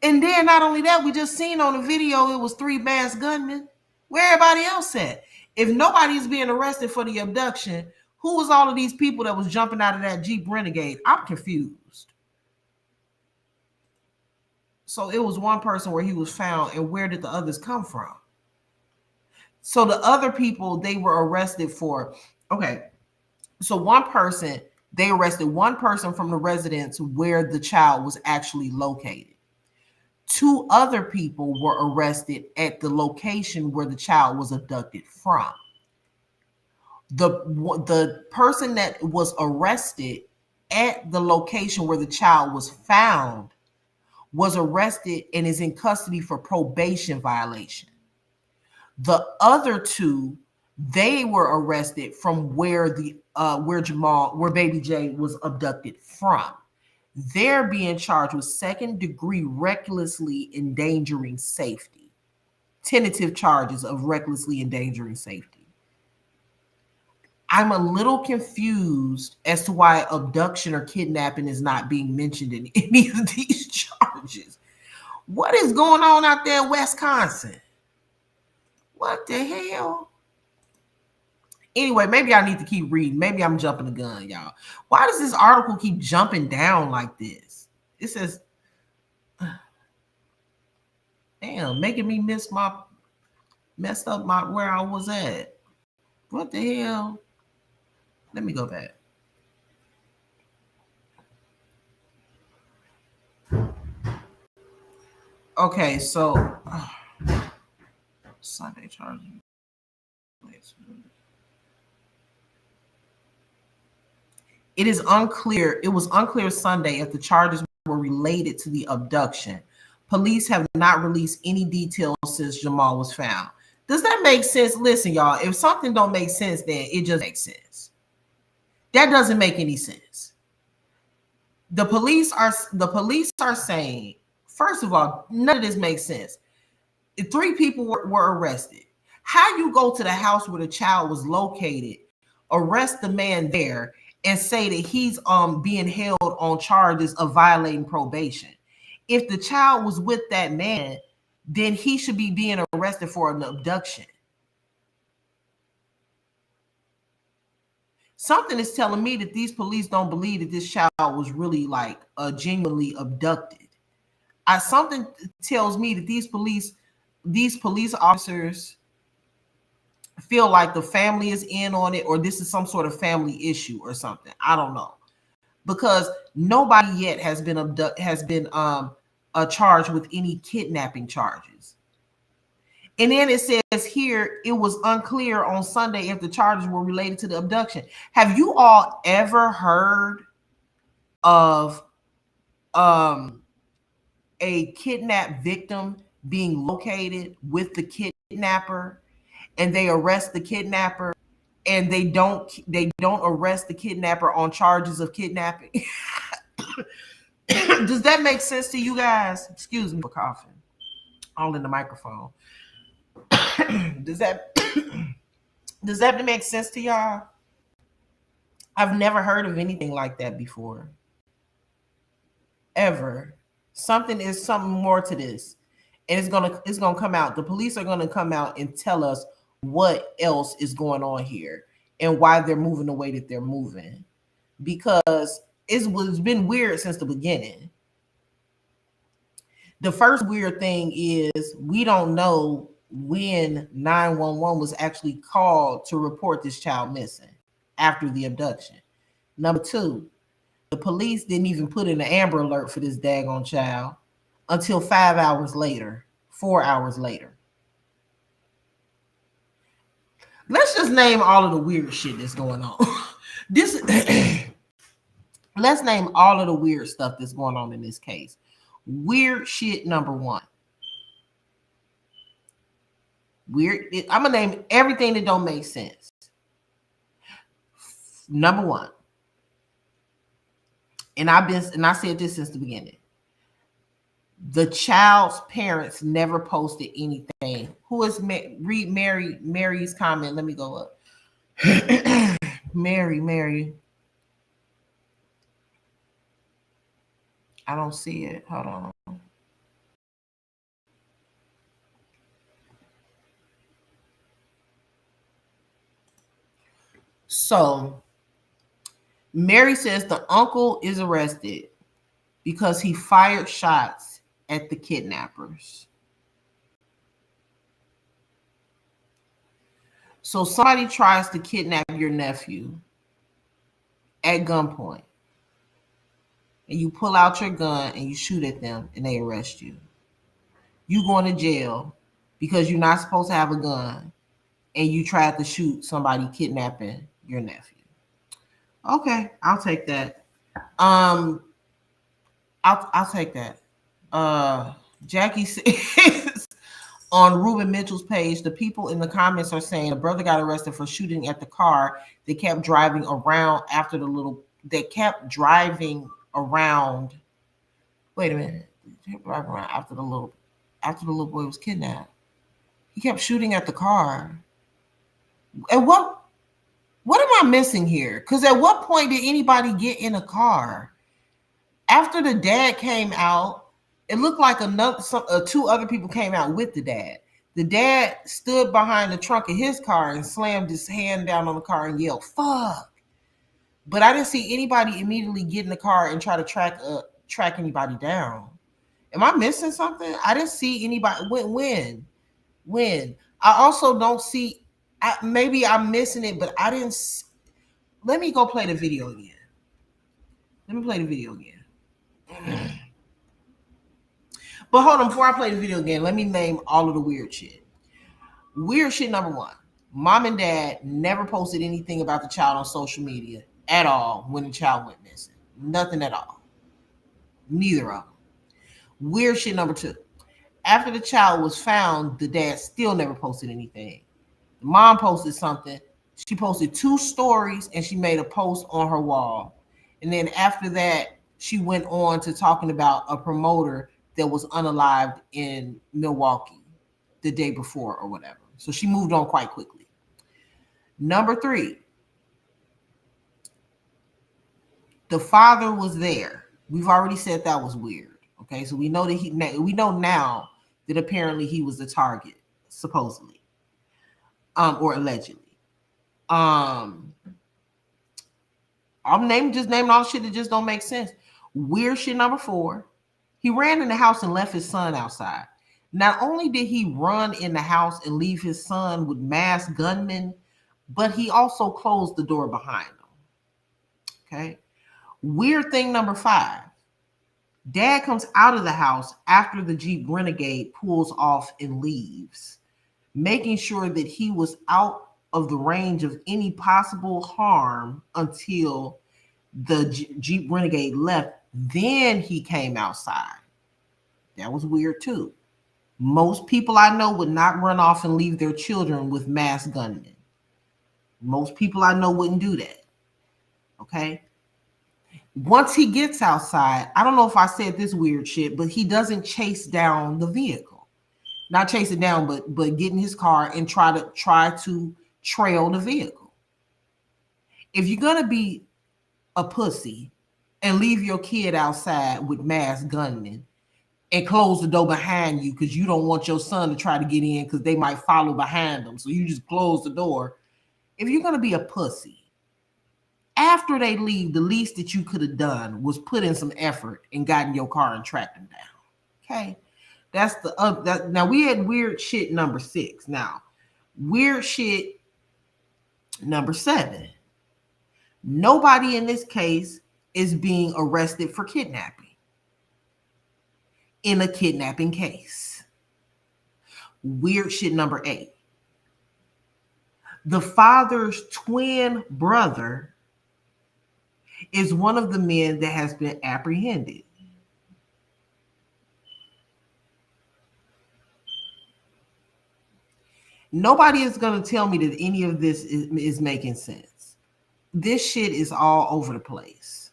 A: And then not only that, we just seen on the video it was 3 masked gunmen. Where everybody else at? If nobody's being arrested for the abduction, who was all of these people that was jumping out of that Jeep Renegade? I'm confused. So it was one person where he was found, and where did the others come from? So the other people, they were arrested for, okay, so they arrested one person from the residence where the child was actually located. 2 other people were arrested at the location where the child was abducted from. The person that was arrested at the location where the child was found was arrested and is in custody for probation violation. The other 2, they were arrested from where baby J was abducted from. They're being charged with 2nd-degree recklessly endangering safety. Tentative charges of recklessly endangering safety. I'm a little confused as to why abduction or kidnapping is not being mentioned in any of these charges. What is going on out there in Wisconsin? What the hell? Anyway, maybe I need to keep reading. Maybe I'm jumping the gun, y'all. Why does this article keep jumping down like this? It says, damn, making me messed up where I was at. What the hell? Let me go back. Okay, so Sunday charging. It is unclear. It was unclear Sunday if the charges were related to the abduction. Police have not released any details since Jamal was found. Does that make sense? Listen, y'all, if something don't make sense, then it just makes sense. That doesn't make any sense. The police are saying, first of all, none of this makes sense. 3 people were arrested. How you go to the house where the child was located, arrest the man there, and say that he's being held on charges of violating probation? If the child was with that man, then he should be being arrested for an abduction. Something is telling me that these police don't believe that this child was really like genuinely abducted. Something tells me that these police officers feel like the family is in on it, or this is some sort of family issue or something. I don't know, because nobody yet has been charged with any kidnapping charges. And then it says here, it was unclear on Sunday if the charges were related to the abduction. Have you all ever heard of a kidnapped victim being located with the kidnapper, and they arrest the kidnapper, and they don't arrest the kidnapper on charges of kidnapping? Does that make sense to you guys? Excuse me for coughing all in the microphone. Does that make sense to y'all? I've never heard of anything like that before, ever. Something more to this, and it's gonna come out. The police are gonna come out and tell us what else is going on here and why they're moving the way that they're moving, because it's been weird since the beginning. The first weird thing is we don't know when 911 was actually called to report this child missing after the abduction. Number 2, the police didn't even put in an Amber Alert for this daggone child until 4 hours later. Let's just name all of the weird shit that's going on. Let's name all of the weird stuff that's going on in this case. Weird shit number 1. I'm gonna name everything that don't make sense. Number 1, and I said this since the beginning. The child's parents never posted anything. Read Mary's comment. Let me go up. Mary. I don't see it. Hold on. So Mary says the uncle is arrested because he fired shots at the kidnappers. So somebody tries to kidnap your nephew at gunpoint, and you pull out your gun and you shoot at them and they arrest you. You going to jail because you're not supposed to have a gun and you tried to shoot somebody kidnapping your nephew. Okay, I'll take that. Um, I'll take that. Jackie says on Ruben Mitchell's page, the people in the comments are saying the brother got arrested for shooting at the car. They kept driving around after the little. They kept driving around. Wait a minute. They kept driving around after the little boy was kidnapped. He kept shooting at the car. And what am I missing here? Because at what point did anybody get in a car? After the dad came out, it looked like two other people came out with the dad. The dad stood behind the trunk of his car and slammed his hand down on the car and yelled, "Fuck!" But I didn't see anybody immediately get in the car and try to track anybody down. Am I missing something? I didn't see anybody. When? I also don't see. Maybe I'm missing it, but I didn't. Let me go play the video again. Let me play the video again. But hold on, before I play the video again, let me name all of the weird shit. Weird shit number one. Mom and dad never posted anything about the child on social media at all when the child went missing. Nothing at all. Neither of them. Weird shit number two. After the child was found, the dad still never posted anything. The mom posted something. She posted 2 stories and she made a post on her wall. And then after that, she went on to talking about a promoter that was unalived in Milwaukee the day before or whatever. So she moved on quite quickly. Number 3, the father was there. We've already said that was weird. Okay, so we know that we know now that apparently he was the target, supposedly, or allegedly. I'm naming all the shit that just don't make sense. Weird shit number 4. He ran in the house and left his son outside. Not only did he run in the house and leave his son with masked gunmen, but he also closed the door behind him. Okay. Weird thing number 5. Dad comes out of the house after the Jeep Renegade pulls off and leaves, making sure that he was out of the range of any possible harm until the Jeep Renegade left. Then he came outside. That was weird too. Most people I know would not run off and leave their children with masked gunmen. Most people I know wouldn't do that. Okay. Once he gets outside, I don't know if I said this weird shit, but he doesn't chase down the vehicle. Not chase it down, but get in his car and try to trail the vehicle. If you're gonna be a pussy and leave your kid outside with masked gunmen and close the door behind you because you don't want your son to try to get in because they might follow behind them, so you just close the door. If you're gonna be a pussy, after they leave, the least that you could have done was put in some effort and got in your car and tracked them down. Okay, that's the now we had weird shit number 6. Now, weird shit number 7. Nobody in this case is being arrested for kidnapping in a kidnapping case. Weird shit number 8. The father's twin brother is one of the men that has been apprehended. Nobody is going to tell me that any of this is making sense. This shit is all over the place.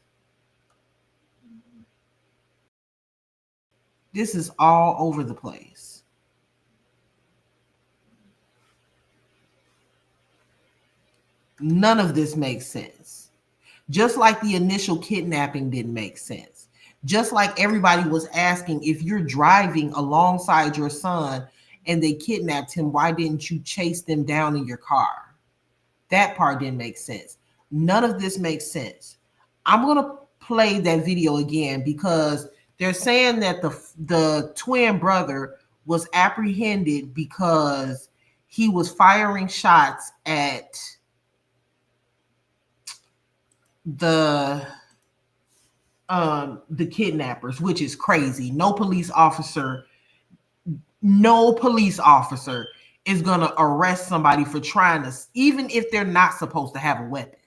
A: This is all over the place. None of this makes sense. Just like the initial kidnapping didn't make sense. Just like everybody was asking, if you're driving alongside your son and they kidnapped him, why didn't you chase them down in your car? That part didn't make sense. None of this makes sense. I'm going to play that video again because they're saying that the twin brother was apprehended because he was firing shots at the kidnappers, which is crazy. No police officer is going to arrest somebody for trying to, even if they're not supposed to have a weapon.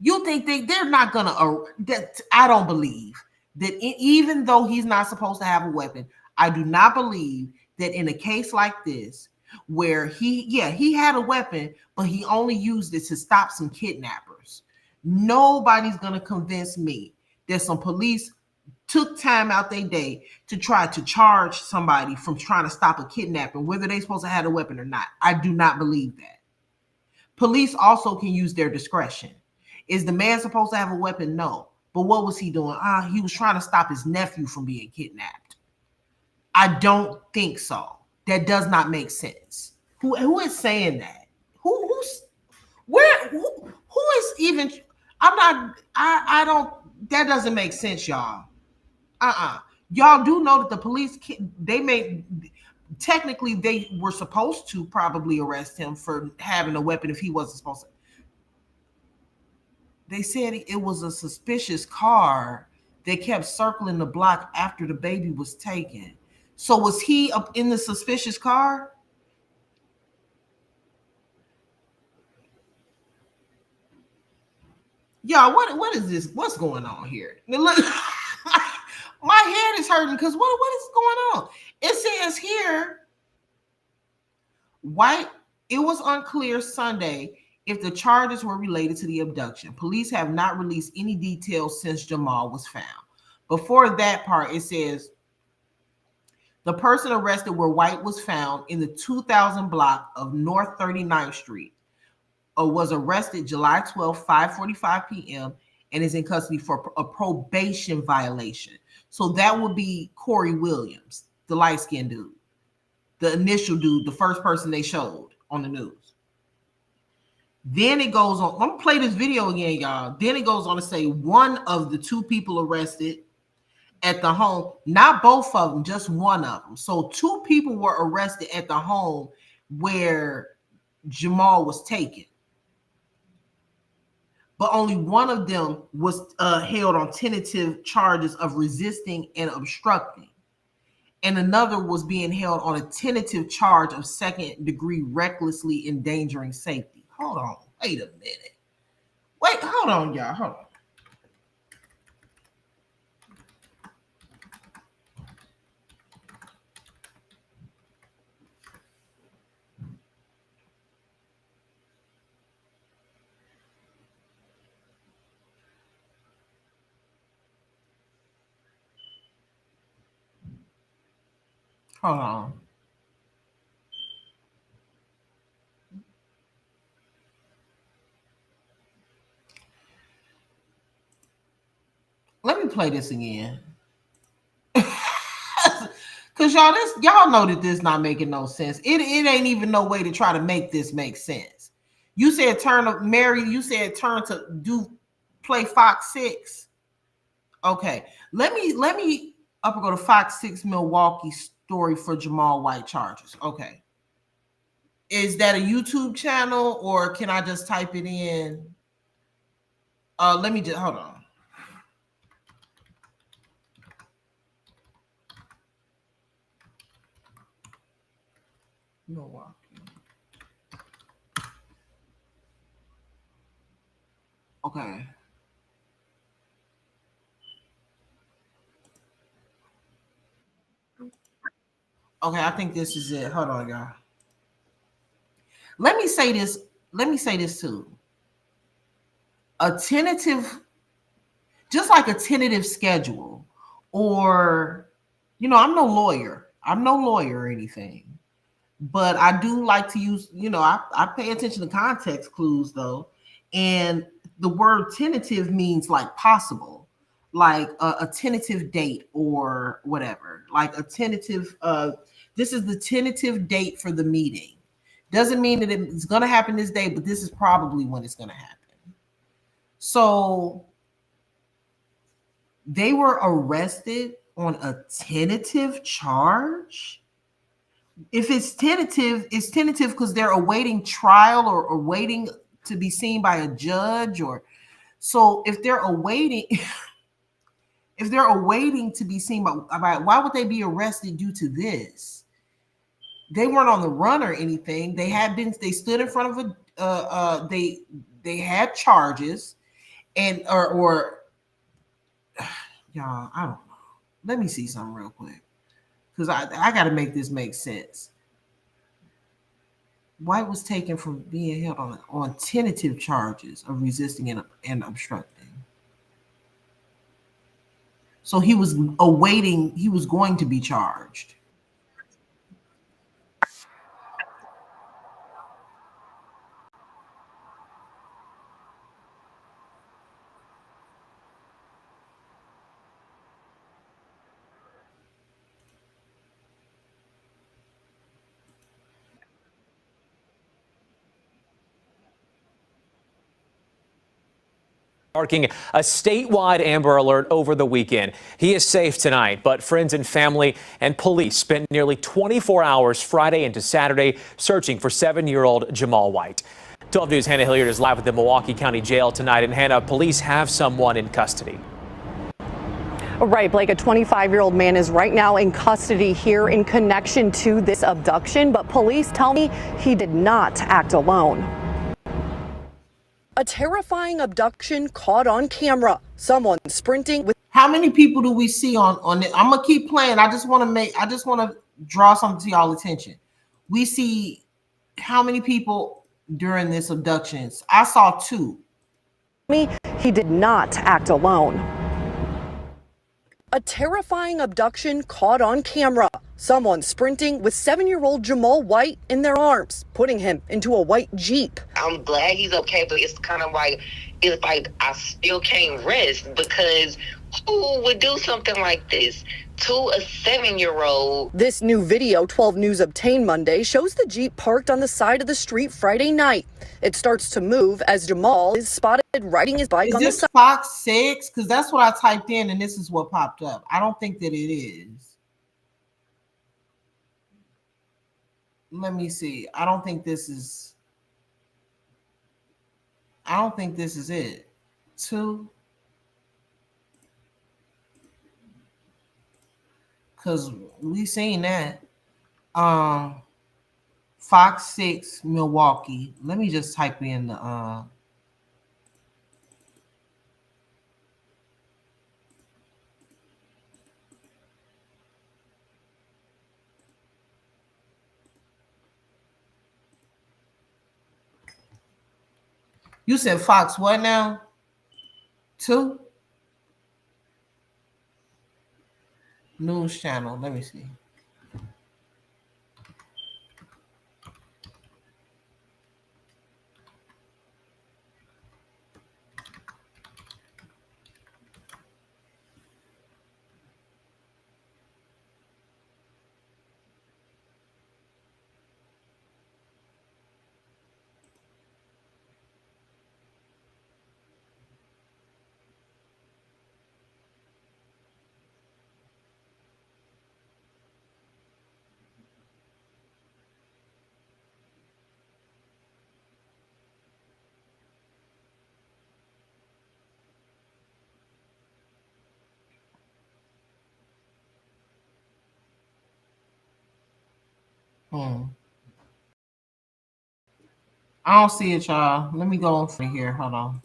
A: You think they're not going to, that I don't believe that even though he's not supposed to have a weapon, I do not believe that in a case like this, where he had a weapon, but he only used it to stop some kidnappers. Nobody's going to convince me that some police took time out their day to try to charge somebody from trying to stop a kidnapping, whether they're supposed to have a weapon or not. I do not believe that. Police also can use their discretion. Is the man supposed to have a weapon? No. But what was he doing? He was trying to stop his nephew from being kidnapped. I don't think so. That does not make sense. Who is saying that? Who is even? I don't. That doesn't make sense, y'all. Y'all do know that the police, technically they were supposed to probably arrest him for having a weapon if he wasn't supposed to. They said it was a suspicious car that kept circling the block after the baby was taken. So was he up in the suspicious car? Y'all, what is this? What's going on here? Now, look, my head is hurting because what is going on? It says here, White, it was unclear Sunday if the charges were related to the abduction. Police have not released any details since Jamal was found. Before that part, it says, the person arrested where White was found in the 2000 block of North 39th Street was arrested July 12, 5:45 p.m. and is in custody for a probation violation. So that would be Corey Williams, the light-skinned dude, the initial dude, the first person they showed on the news. Then it goes on. I'm going to play this video again, y'all. Then it goes on to say one of the two people arrested at the home, not both of them, just one of them. So two people were arrested at the home where Jamal was taken. But only one of them was held on tentative charges of resisting and obstructing. And another was being held on a tentative charge of second-degree recklessly endangering safety. Hold on. Wait a minute. Wait, hold on, y'all. Hold on. Hold on. Let me play this again. Cause y'all know that this not making no sense. It ain't even no way to try to make this make sense. You said turn to play Fox 6. Okay. Let me go to Fox 6 Milwaukee story for Jamal White charges. Okay. Is that a YouTube channel or can I just type it in? Let me just hold on. Milwaukee. Okay. Okay, I think this is it. Hold on, y'all. Let me say this too. A tentative, just like a tentative schedule, or I'm no lawyer or anything. But I do like to use, I pay attention to context clues though. And the word tentative means like possible, like a tentative date or whatever, like a tentative, this is the tentative date for the meeting. Doesn't mean that it's going to happen this day, but this is probably when it's going to happen. So they were arrested on a tentative charge. If it's tentative because they're awaiting trial or waiting to be seen by a judge. Or so if they're awaiting if they're awaiting to be seen by, why would they be arrested due to this? They weren't on the run or anything. They stood in front of they had charges, and or y'all, I don't know. Let me see something real quick, because I got to make this make sense. White was taken from being held on tentative charges of resisting and obstructing. So he was awaiting, he was going to be charged.
D: Marking a statewide Amber Alert over the weekend. He is safe tonight, but friends and family and police spent nearly 24 hours Friday into Saturday searching for 7-year-old Jamal White. 12 News' Hannah Hilliard is live at the Milwaukee County Jail tonight. And Hannah, police have someone in custody.
B: Right, Blake, a 25-year-old man is right now in custody here in connection to this abduction, but police tell me he did not act alone. A terrifying abduction caught on camera. Someone sprinting with.
A: How many people do we see on it? I'm gonna keep playing. I just want to draw something to y'all attention. We see how many people during this abductions? I saw 2.
B: He did not act alone. A terrifying abduction caught on camera. Someone sprinting with 7-year-old Jamal White in their arms, putting him into a white Jeep.
C: I'm glad he's okay, but it's kind of like, I still can't rest, because who would do something like this to a 7-year-old?
B: This new video 12 News obtained Monday shows the Jeep parked on the side of the street Friday night. It starts to move as Jamal is spotted riding his bike on the side.
A: Is this Fox 6? Because that's what I typed in and this is what popped up. I don't think that it is. Let me see. I don't think this is it. 2. Because we seen that. Fox 6 Milwaukee. Let me just type in the you said Fox what now? 2 news channel. Let me see. I don't see it, y'all. Let me go on from here. Hold on.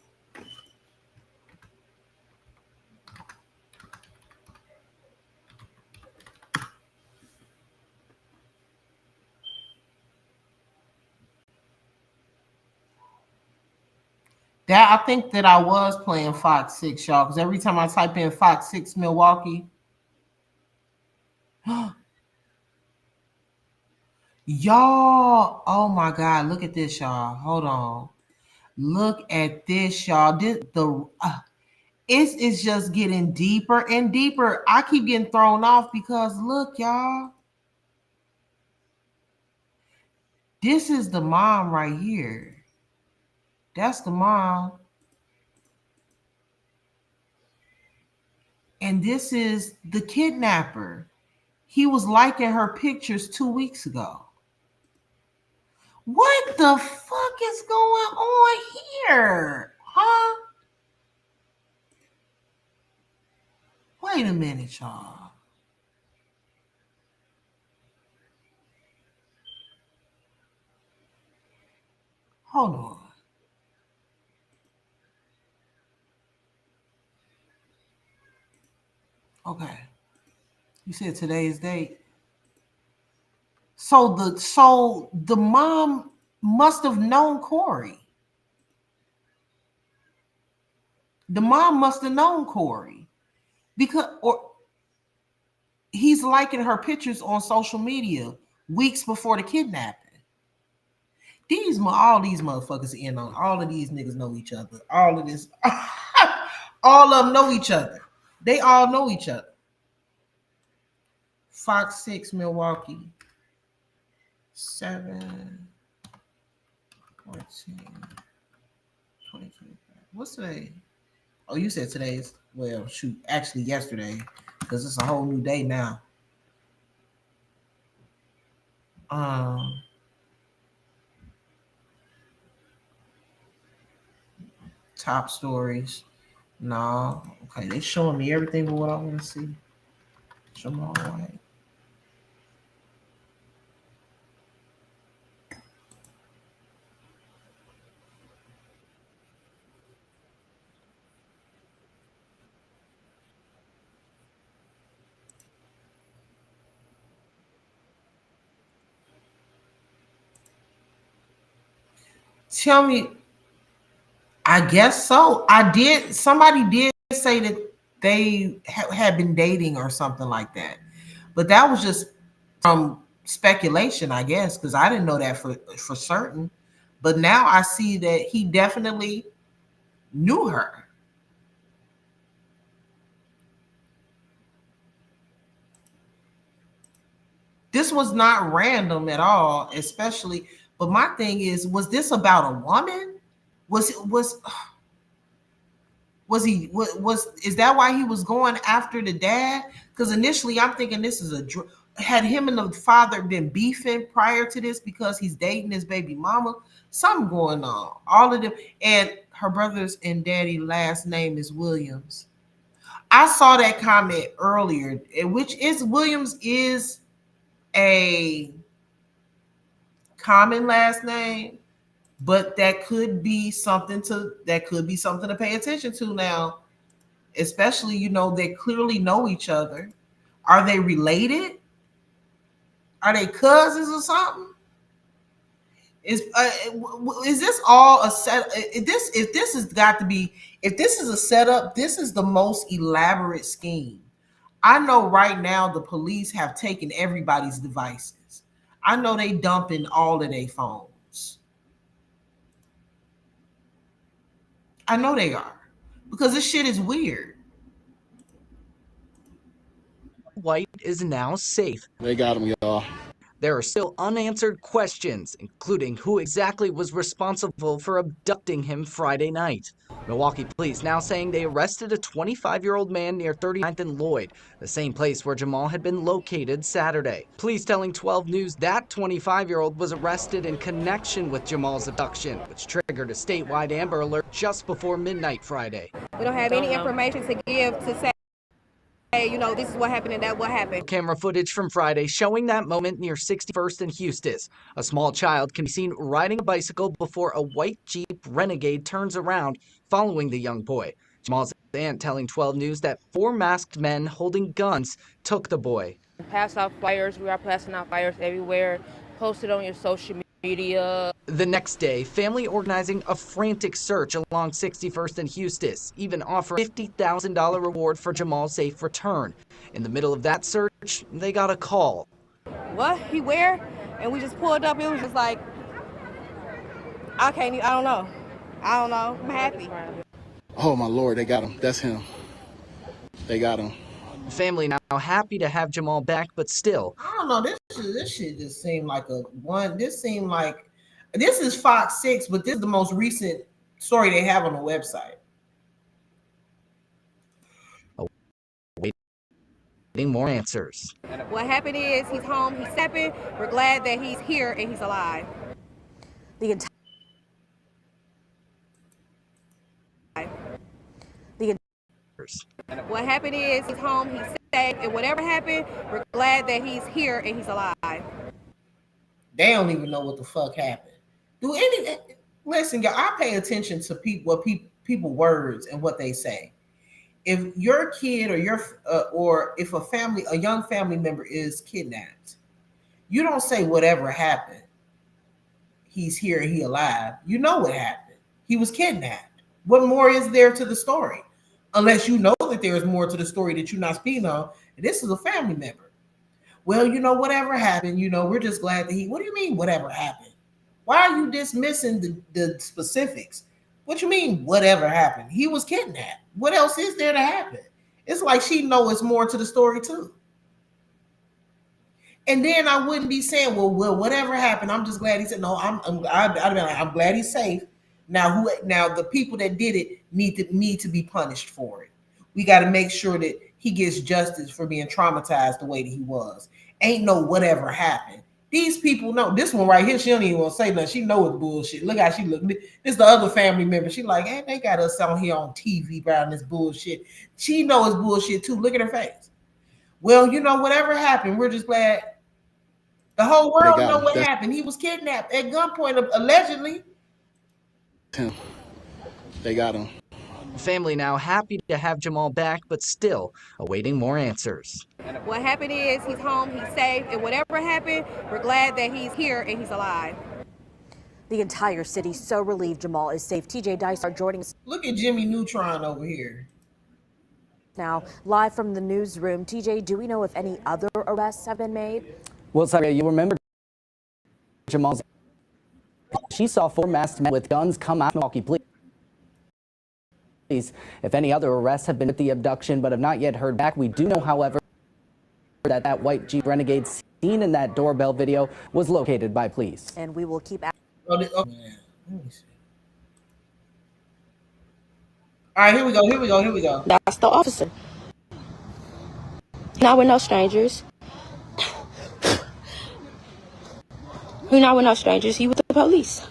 A: That I think that I was playing Fox 6, y'all, because every time I type in Fox 6 Milwaukee. Y'all, oh my God, look at this, y'all. Hold on. Look at this, y'all. It's just getting deeper and deeper. I keep getting thrown off because look, y'all. This is the mom right here. That's the mom. And this is the kidnapper. He was liking her pictures 2 weeks ago. What the fuck is going on here? Huh? Wait a minute, y'all. Hold on. Okay. You said today's date. So the mom must have known Corey. The mom must have known Corey because or he's liking her pictures on social media weeks before the kidnapping. All these motherfuckers in on all of these niggas know each other. All of this, all of them know each other. They all know each other. Fox 6 Milwaukee 7 14 2025. What's today? Oh, you said today's, well, shoot, actually yesterday, because it's a whole new day now. Top stories. No. Okay, they showing me everything but what I want to see. Jamal White. Tell me, I guess so. Somebody did say that they had been dating or something like that. But that was just from speculation, I guess, because I didn't know that for certain. But now I see that he definitely knew her. This was not random at all, especially. But my thing was this about a woman? Is that why he was going after the dad? Because initially I'm thinking this is had him and the father been beefing prior to this because he's dating his baby mama? Something going on. All of them, and her brother's and daddy last name is Williams. I saw that comment earlier, which is Williams is a common last name, but that could be something to pay attention to now, especially they clearly know each other. Are they related? Are they cousins or something? Is this all a set? If this has got to be, if this is a setup, this is the most elaborate scheme. I know right now the police have taken everybody's devices. I know they dumping all of their phones. I know they are, because this shit is weird.
E: White is now safe.
F: They got him, y'all.
E: There are still unanswered questions, including who exactly was responsible for abducting him Friday night. Milwaukee police now saying they arrested a 25-year-old man near 39th and Lloyd, the same place where Jamal had been located Saturday. Police telling 12 News that 25-year-old was arrested in connection with Jamal's abduction, which triggered a statewide Amber Alert just before midnight Friday.
G: We don't have any information to give to say, hey, this is what happened and that what happened.
E: Camera footage from Friday showing that moment near 61st and Eustis. A small child can be seen riding a bicycle before a white Jeep Renegade turns around, following the young boy. Jamal's aunt telling 12 News that 4 masked men holding guns took the boy.
G: Pass out flyers. We are passing out flyers everywhere. Post it on your social media.
E: The next day, family organizing a frantic search along 61st and Eustis, even offering a $50,000 reward for Jamal's safe return. In the middle of that search, they got a call.
G: What? He where? and we just pulled up. It was just like, I don't know. I'm happy.
F: Oh my Lord, they got him. That's him. They got him.
E: Family now happy to have Jamal back, but still.
A: I don't know. This shit just seemed like a one. This seemed like this is Fox 6, but this is the most recent story they have on the website.
E: Getting more answers.
G: What happened is he's home, he's stepping. We're glad that he's here and he's alive.
B: The entire
G: What happened is he's home, he's safe, and whatever happened, we're glad that he's here and he's alive.
A: They don't even know what the fuck happened. Listen, y'all, I pay attention to people words and what they say. If your kid or if a young family member is kidnapped, you don't say whatever happened. He's here, he alive. You know what happened. He was kidnapped. What more is there to the story? Unless you know that there is more to the story that you're not speaking on. This is a family member. Well, whatever happened, we're just glad that what do you mean whatever happened? Why are you dismissing the specifics? What you mean whatever happened? He was kidnapped. What else is there to happen? It's like she knows more to the story too. And then I wouldn't be saying, well, whatever happened, I'm just glad he said no. I'm glad he's safe. Now the people that did it need to be punished for it. We got to make sure that he gets justice for being traumatized the way that he was. Ain't no whatever happened. These people know. This one right here, she don't even want to say nothing. She know it's bullshit. Look how she look. This is the other family member. She like, hey, they got us on here on TV about this bullshit. She know it's bullshit too. Look at her face. Well, whatever happened, we're just glad. The whole world know what happened. He was kidnapped at gunpoint, allegedly.
F: Him. They got him.
E: Family now happy to have Jamal back, but still awaiting more answers.
G: What happened is he's home, he's safe, and whatever happened, we're glad that he's here and he's alive.
B: The entire city so relieved Jamal is safe. TJ Dysart joining us.
A: Look at Jimmy Neutron over here.
B: Now, live from the newsroom. TJ, do we know if any other arrests have been made?
H: Well, Saria, you remember Jamal's. She saw 4 masked men with guns come out of Milwaukee Police. If any other arrests have been at the abduction, but have not yet heard back. We do know, however, that white Jeep Renegade seen in that doorbell video was located by police.
B: And we will keep.
A: Oh, man. Let me see. All right, here we go.
I: That's the officer. Not with no strangers. We're not with no strangers. He with the police.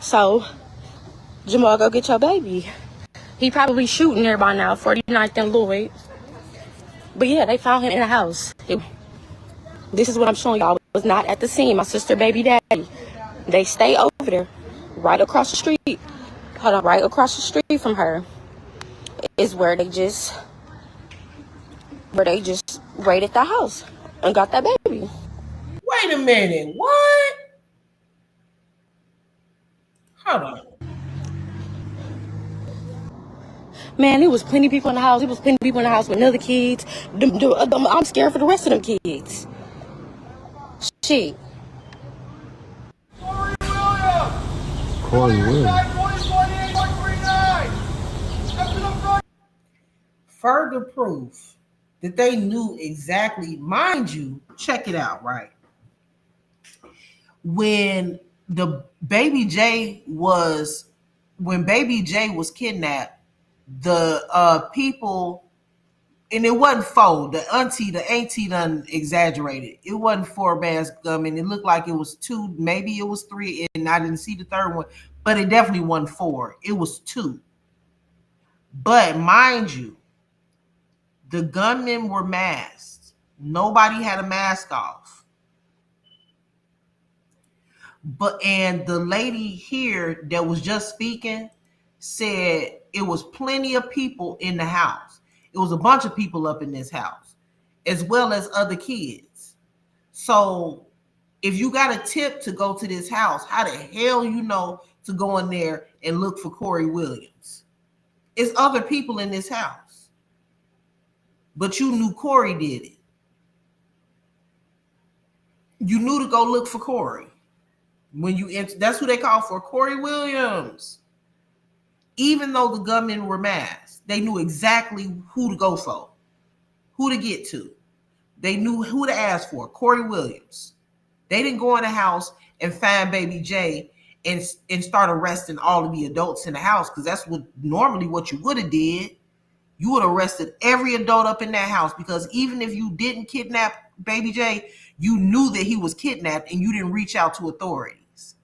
I: So, Jamal, go get your baby. He probably shooting there by now, 49th and Lloyd. But yeah, they found him in the house. This is what I'm showing y'all. Was not at the scene. My sister, baby daddy. They stay over there, right across the street. Hold on, right across the street from her is where they just raided the house and got that baby.
A: Wait a minute. What? Hold on.
I: Man, there was plenty of people in the house. There was plenty of people in the house with other kids. I'm scared for the rest of them kids. Shit.
J: Corey Williams.
A: Further proof that they knew exactly, mind you, check it out, right? When baby J was kidnapped, the people, and it wasn't 4, the auntie done exaggerated. It wasn't 4 masked gunmen. It looked like it was 2, maybe it was 3, and I didn't see the third one, but it definitely wasn't 4. It was 2. But mind you, the gunmen were masked. Nobody had a mask off. And the lady here that was just speaking said it was plenty of people in the house. It was a bunch of people up in this house, as well as other kids. So if you got a tip to go to this house, how the hell to go in there and look for Corey Williams? It's other people in this house. But you knew Corey did it. You knew to go look for Corey. When you enter, that's who they call for, Corey Williams. Even though the gunmen were masked, they knew exactly who to go for, who to get to. They knew who to ask for, Corey Williams. They didn't go in the house and find Baby J and start arresting all of the adults in the house, because that's what you would have did. You would have arrested every adult up in that house, because even if you didn't kidnap Baby J, you knew that he was kidnapped and you didn't reach out to authorities.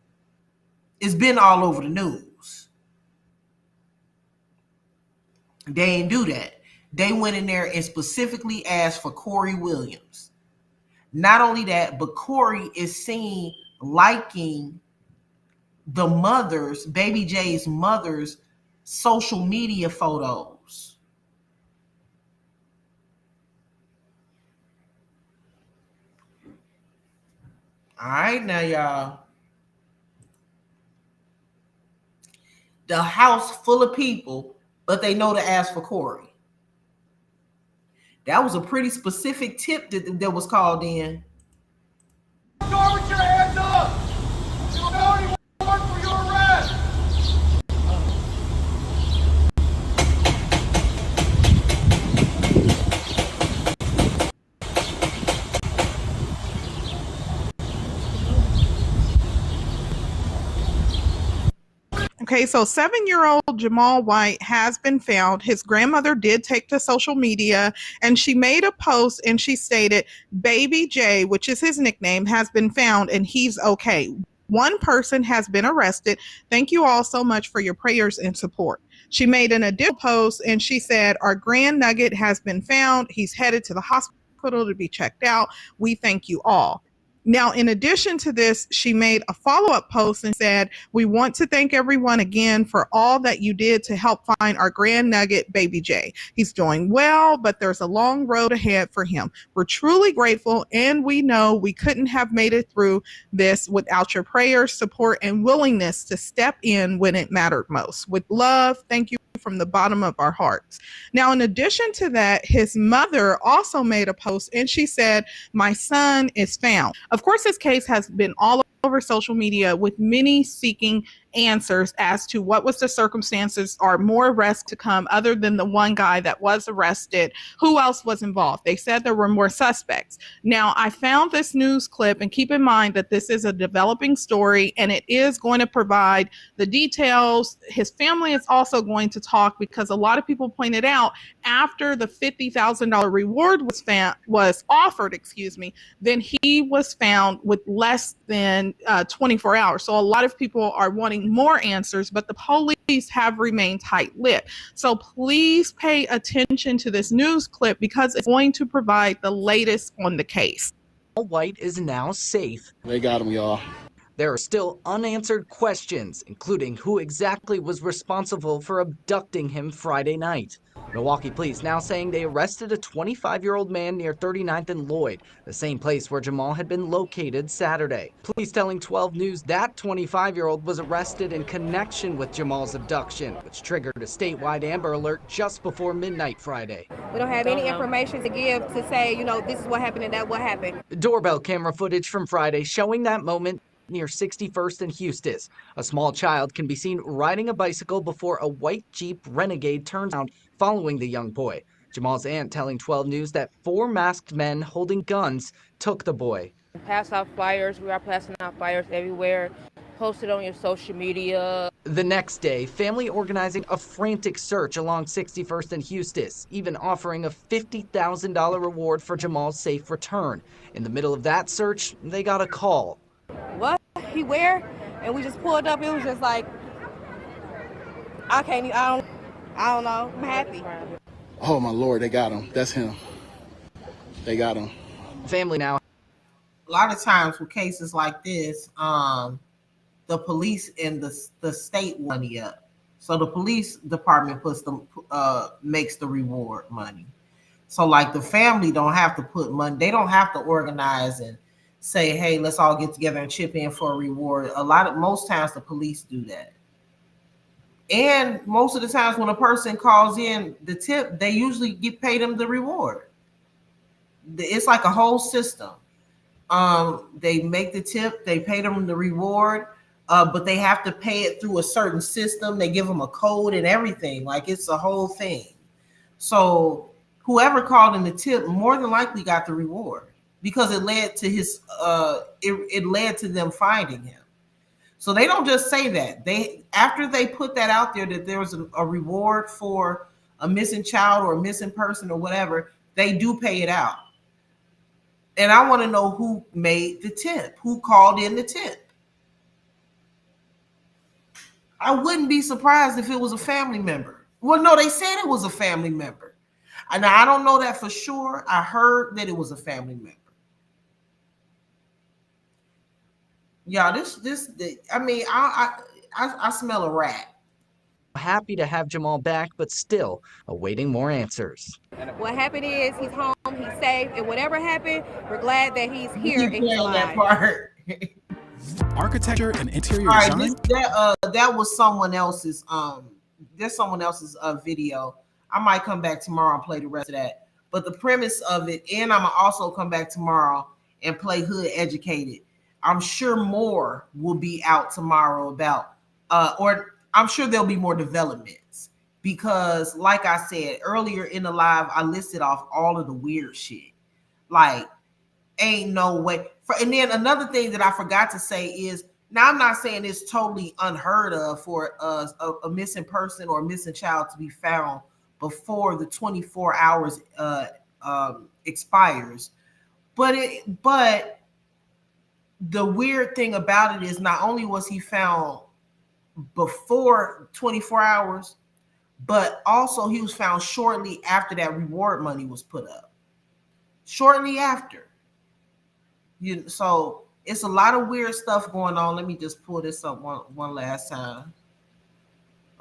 A: It's been all over the news. They didn't do that. They went in there and specifically asked for Corey Williams. Not only that, but Corey is seen liking the mother's, Baby J's mother's, social media photos. All right, now y'all. The house full of people, but they know to ask for Corey. That was a pretty specific tip that was called in.
K: Door with your hands up! You felony warrant for your arrest!
L: Okay, so 7-year-old Jamal White has been found. His grandmother did take to social media and she made a post and she stated, Baby J, which is his nickname, has been found and he's okay. One person has been arrested. Thank you all so much for your prayers and support. She made an additional post and she said, our grand nugget has been found. He's headed to the hospital to be checked out. We thank you all. Now, in addition to this, she made a follow-up post and said, we want to thank everyone again for all that you did to help find our grand nugget, Baby J. He's doing well, but there's a long road ahead for him. We're truly grateful, and we know we couldn't have made it through this without your prayers, support, and willingness to step in when it mattered most. With love, thank you from the bottom of our hearts. Now, in addition to that, his mother also made a post and she said, my son is found. Of course, this case has been all over social media with many seeking answers as to what was the circumstances. Are more arrests to come other than the one guy that was arrested? Who else was involved? They said there were more suspects. Now, I found this news clip, and keep in mind that this is a developing story and it is going to provide the details. His family is also going to talk, because a lot of people pointed out after the $50,000 reward was offered, then he was found with less than 24 hours. So a lot of people are wanting more answers, but the police have remained tight-lipped. So please pay attention to this news clip, because it's going to provide the latest on the case.
E: White is now safe.
F: They got him, y'all.
E: There are still unanswered questions, including who exactly was responsible for abducting him Friday night. Milwaukee police now saying they arrested a 25-year-old man near 39th and Lloyd, the same place where Jamal had been located Saturday. Police telling 12 News that 25-year-old was arrested in connection with Jamal's abduction, which triggered a statewide Amber Alert just before midnight Friday.
G: We don't have any information to give to say, this is what happened and that what happened.
E: Doorbell camera footage from Friday showing that moment near 61st and Eustis. A small child can be seen riding a bicycle before a white Jeep Renegade turns out following the young boy. Jamal's aunt telling 12 News that 4 masked men holding guns took the boy.
G: Pass out flyers. We are passing out flyers everywhere. Post it on your social media.
E: The next day, family organizing a frantic search along 61st and Eustis, even offering a $50,000 reward for Jamal's safe return. In the middle of that search, they got a call.
G: What? He where? And we just pulled up. It was just like, I don't know. I'm happy.
F: Oh my Lord, they got him. That's him. They got him.
E: Family now.
A: A lot of times with cases like this, the police and the state money up. So the police department makes the reward money. So like the family don't have to put money. They don't have to organize and say, hey, let's all get together and chip in for a reward. Most times the police do that. And most of the times when a person calls in the tip, they usually pay them the reward. It's like a whole system. They make the tip, they pay them the reward, but they have to pay it through a certain system. They give them a code and everything. Like it's a whole thing. So whoever called in the tip more than likely got the reward because it led to it led to them finding him. So they don't just say that. They after they put that out there that there was a reward for a missing child or a missing person or whatever, they do pay it out. And I want to know who made the tip, who called in the tip. I wouldn't be surprised if it was a family member. Well, no, they said it was a family member. And I don't know that for sure. I heard that it was a family member. Yeah, I mean, I smell a rat.
E: Happy to have Jamal back, but still awaiting more answers.
G: What happened is he's home, he's safe, and whatever happened, we're glad that he's
A: You
G: here
A: keep
G: and he's
A: playing that
G: alive.
A: part.
M: Architecture and interior
A: All right,
M: design.
A: that was someone else's there's someone else's video. I might come back tomorrow and play the rest of that. But the premise of it, and I'm gonna also come back tomorrow and play Hood Educated. I'm sure more will be out tomorrow about or I'm sure there'll be more developments because like I said earlier in the live, I listed off all of the weird shit. Like ain't no way. And then another thing that I forgot to say is now I'm not saying it's totally unheard of for a missing person or a missing child to be found before the 24 hours expires. But the weird thing about it is not only was he found before 24 hours, but also he was found shortly after that reward money was put up. Shortly after. So it's a lot of weird stuff going on. Let me just pull this up one last time.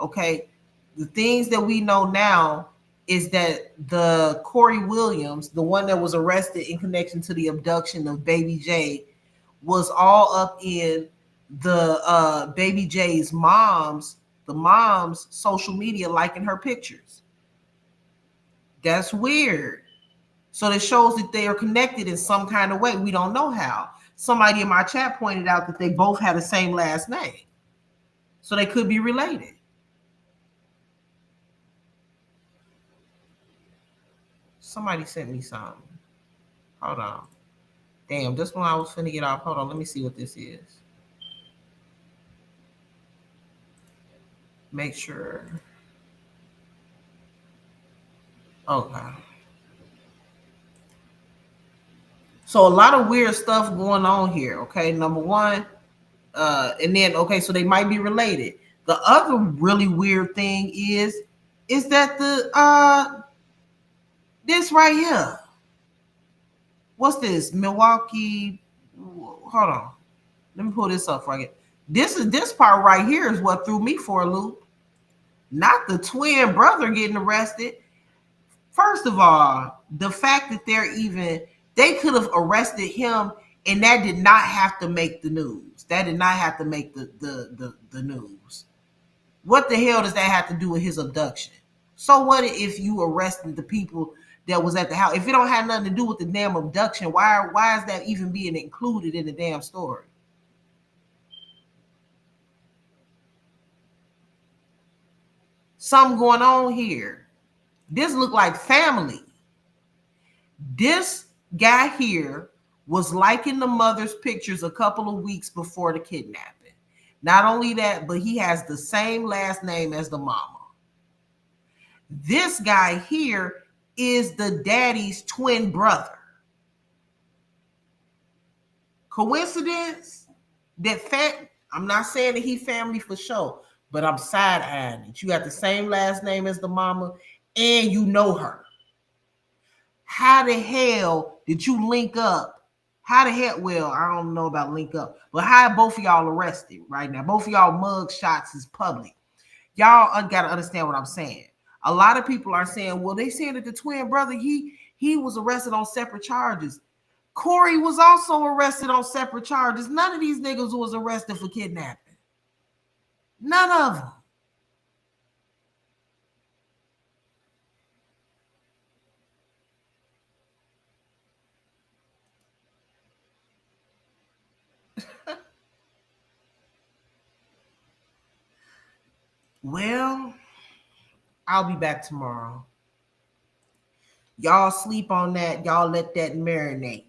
A: Okay. The things that we know now is that the Corey Williams, the one that was arrested in connection to the abduction of Baby J, was all up in the Baby J's mom's social media liking her pictures. That's weird. So it shows that they are connected in some kind of way. We don't know how. Somebody in my chat pointed out that they both had the same last name. So they could be related. Somebody sent me something. Hold on. Damn, just when I was finna get off. Hold on, let me see what this is. Make sure. Okay. So a lot of weird stuff going on here. Okay, number one, and then okay, so they might be related. The other really weird thing is that the this right here. What's this? Milwaukee. Hold on. Let me pull this up for you. This part right here is what threw me for a loop. Not the twin brother getting arrested. First of all, the fact that they could have arrested him and that did not have to make the news. That did not have to make the news. What the hell does that have to do with his abduction? So what if you arrested the people that was at the house? If it don't have nothing to do with the damn abduction, why is that even being included in the damn story? Something going on here. This look like family. This guy here was liking the mother's pictures a couple of weeks before the kidnapping. Not only that, but he has the same last name as the mama. This guy here is the daddy's twin brother. Coincidence? I'm not saying that he family for sure, but I'm side-eyeing it. You got the same last name as the mama and you know her. How the hell did you link up? How the hell? Well, I don't know about link up, but how are both of y'all arrested right now? Both of y'all mug shots is public. Y'all got to understand what I'm saying. A lot of people are saying, well, they saying that the twin brother, he was arrested on separate charges. Corey was also arrested on separate charges. None of these niggas was arrested for kidnapping. None of them. Well, I'll be back tomorrow. Y'all sleep on that. Y'all let that marinate.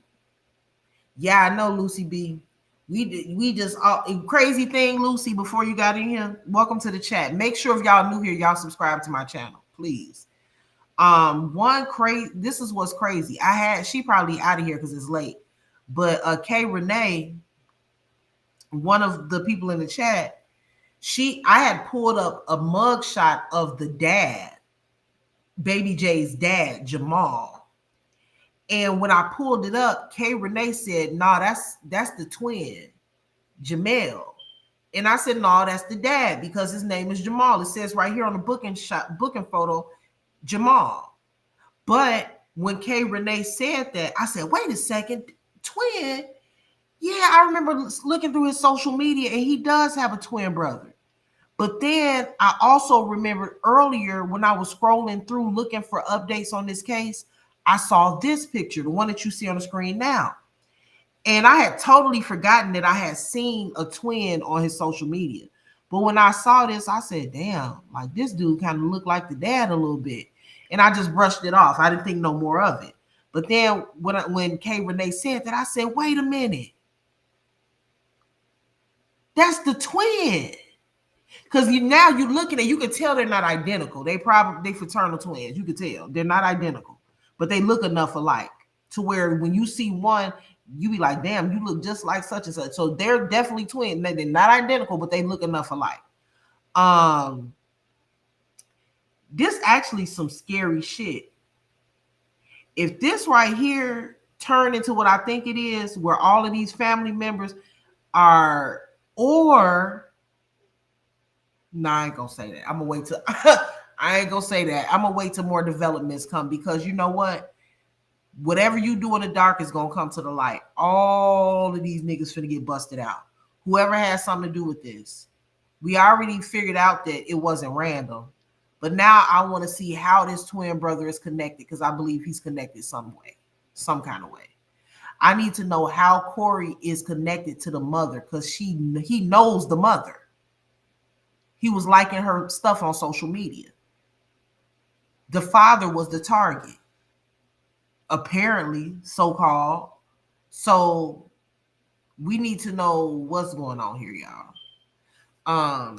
A: Yeah, I know, Lucy B. We just crazy thing, Lucy. Before you got in here, welcome to the chat. Make sure if y'all new here, y'all subscribe to my channel, please. This is what's crazy. She probably out of here because it's late, but K Renee, one of the people in the chat, I had pulled up a mug shot of the dad, Baby J's dad, Jamal. And when I pulled it up, K Renee said, "No, that's the twin, Jamal." And I said, "No, that's the dad because his name is Jamal. It says right here on the booking photo, Jamal." But when K Renee said that, I said, "Wait a second, twin? Yeah, I remember looking through his social media, and he does have a twin brother." But then I also remembered earlier when I was scrolling through looking for updates on this case, I saw this picture, the one that you see on the screen now. And I had totally forgotten that I had seen a twin on his social media. But when I saw this, I said, damn, like this dude kind of looked like the dad a little bit. And I just brushed it off. I didn't think no more of it. But then when K Renee said that, I said, wait a minute. That's the twin. Because now you're looking at, you can tell they're not identical. They fraternal twins. You can tell they're not identical, but they look enough alike to where when you see one, you be like, damn, you look just like such and such. So they're definitely twins. They're not identical, but they look enough alike. This actually some scary shit. If this right here turned into what I think it is, where all of these family members are, or nah, I ain't gonna say that. I'm gonna wait till I ain't gonna say that. I'm gonna wait till more developments come, because you know what? Whatever you do in the dark is gonna come to the light. All of these niggas finna get busted out. Whoever has something to do with this. We already figured out that it wasn't random. But now I want to see how this twin brother is connected, because I believe he's connected some way, some kind of way. I need to know how Corey is connected to the mother, because he knows the mother. He was liking her stuff on social media. The father was the target, apparently, so-called. So we need to know what's going on here, y'all.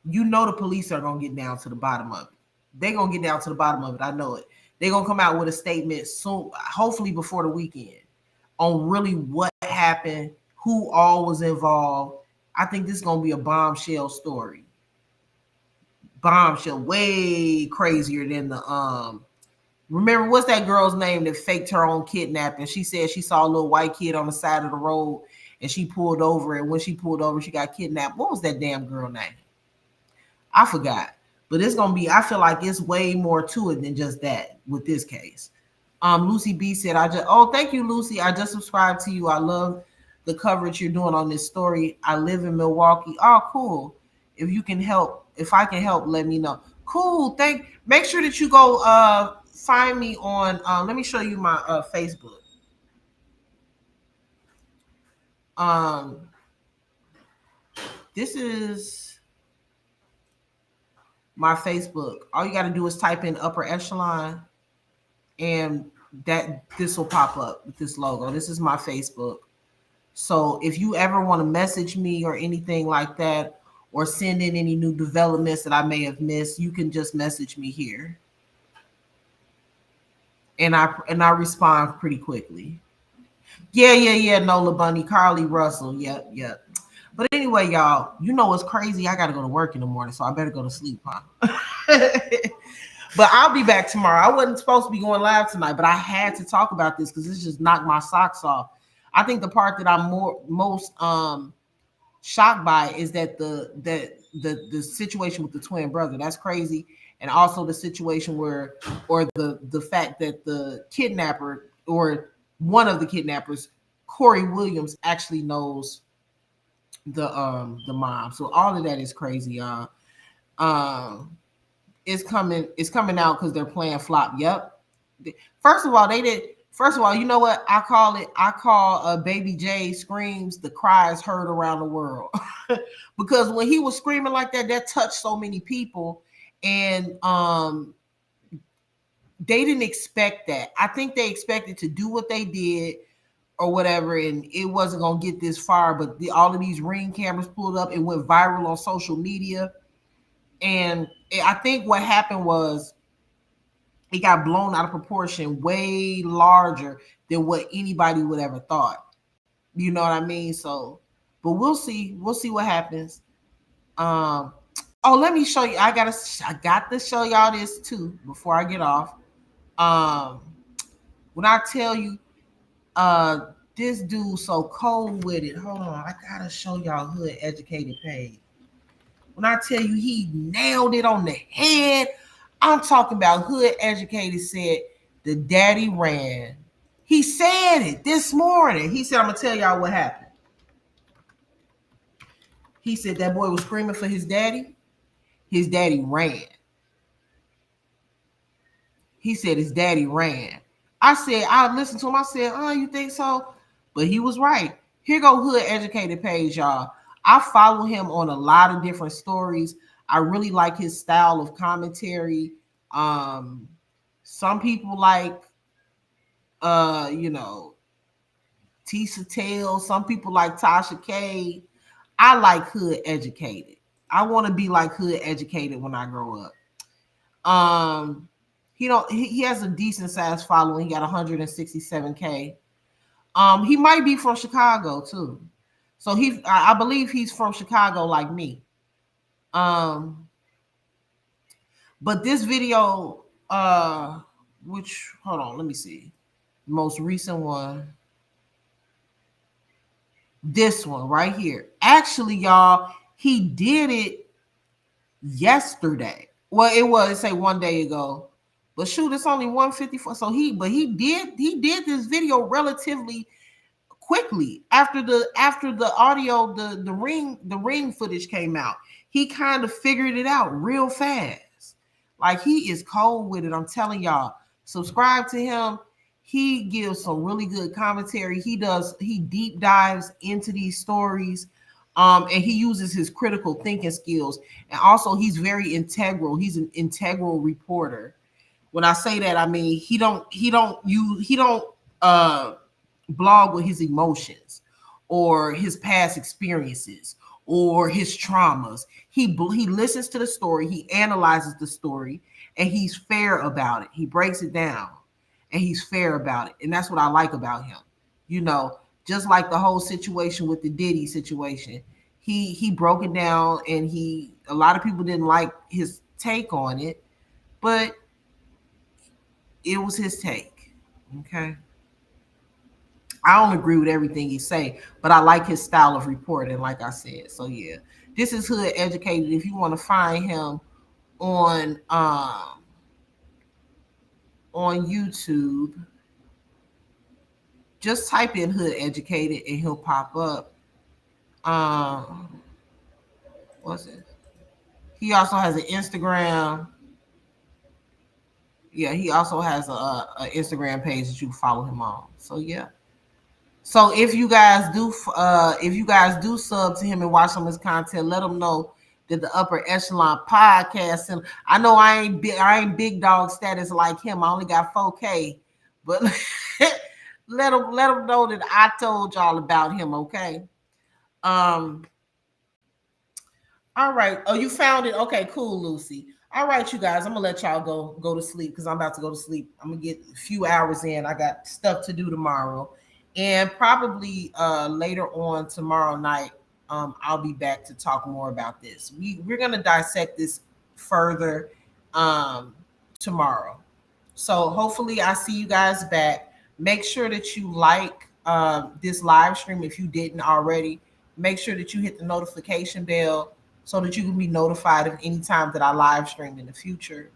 A: You know the police are gonna get down to the bottom of it. They're gonna get down to the bottom of it. I know it. They're gonna come out with a statement soon, hopefully before the weekend, on really what happened, who all was involved. I think this is gonna be a bombshell story. Bombshell, way crazier than the remember, what's that girl's name that faked her own kidnapping? She said she saw a little white kid on the side of the road and she pulled over, and when she pulled over, she got kidnapped. What was that damn girl name? I forgot. But it's gonna be, I feel like it's way more to it than just that with this case. Lucy B said, thank you, Lucy. I just subscribed to you. I love the coverage you're doing on this story. I live in Milwaukee. Oh, cool. If you can help, if I can help, let me know. Cool. Make sure that you go find me on let me show you my Facebook. This is my Facebook. All you got to do is type in upper echelon, and this will pop up with this logo. This is my Facebook. So if you ever want to message me or anything like that, or send in any new developments that I may have missed, you can just message me here. And I respond pretty quickly. Yeah, Nola Bunny, Carly Russell. Yep. But anyway, y'all, you know what's crazy? I got to go to work in the morning, so I better go to sleep, huh? But I'll be back tomorrow. I wasn't supposed to be going live tonight, but I had to talk about this because this just knocked my socks off. I think the part that I'm most shocked by is that the situation with the twin brother. That's crazy. And also the situation or the fact that the kidnapper, or one of the kidnappers, Corey Williams, actually knows the mom. So all of that is crazy, y'all. It's coming out because they're playing flop. Yep. First of all, they did. First of all, you know what I call it? I call Baby J screams the cries heard around the world. Because when he was screaming like that, that touched so many people. And they didn't expect that. I think they expected to do what they did or whatever, and it wasn't gonna get this far. But all of these Ring cameras pulled up and went viral on social media. And I think what happened was it got blown out of proportion, way larger than what anybody would ever thought. You know what I mean? So, but we'll see. We'll see what happens. Um, oh, let me show you. I got to show y'all this too before I get off. When I tell you, this dude so cold with it. Hold on, I gotta show y'all Hood Educated page. When I tell you he nailed it on the head, I'm talking about Hood Educated said the daddy ran. He said it this morning. He said, I'm gonna tell y'all what happened. He said that boy was screaming for his daddy. His daddy ran. He said his daddy ran. I listened to him. I said, oh, you think so? But he was right. Here go Hood Educated page, y'all. I follow him on a lot of different stories. I really like his style of commentary. Some people like, Tisha Tale. Some people like Tasha K. I like Hood Educated. I want to be like Hood Educated when I grow up. He has a decent sized following. He got 167K. He might be from Chicago too. So I believe he's from Chicago like me. But this video, hold on, let me see. Most recent one. This one right here. Actually, y'all, he did it yesterday. Well, it say 1 day ago. But shoot, it's only 154. So he did this video relatively quickly after the audio, the ring footage came out. He kind of figured it out real fast. Like, he is cold with it. I'm telling y'all, subscribe to him. He gives some really good commentary. He deep dives into these stories. And he uses his critical thinking skills. And also he's very integral. He's an integral reporter. When I say that, I mean he don't blog with his emotions or his past experiences or his traumas. He listens to the story, he analyzes the story, and he's fair about it. He breaks it down and he's fair about it. And that's what I like about him. Just like the whole situation with the Diddy situation. He broke it down, and a lot of people didn't like his take on it, but it was his take. Okay. I don't agree with everything he say, but I like his style of reporting, like I said. So yeah, this is Hood Educated. If you want to find him on YouTube, just type in Hood Educated and he'll pop up. What's it? He also has an Instagram. Yeah, he also has a Instagram page that you can follow him on. So yeah. So if you guys do sub to him and watch some of his content, let him know that the Upper Echelon Podcast. And I know I ain't big dog status like him. I only got 4K, but let him know that I told y'all about him. Okay. All right. Oh, you found it. Okay, cool, Lucy. All right, you guys. I'm gonna let y'all go to sleep because I'm about to go to sleep. I'm gonna get a few hours in. I got stuff to do tomorrow. And probably later on tomorrow night, I'll be back to talk more about this. We're going to dissect this further tomorrow. So hopefully I see you guys back. Make sure that you like this live stream if you didn't already. Make sure that you hit the notification bell so that you can be notified of any time that I live stream in the future.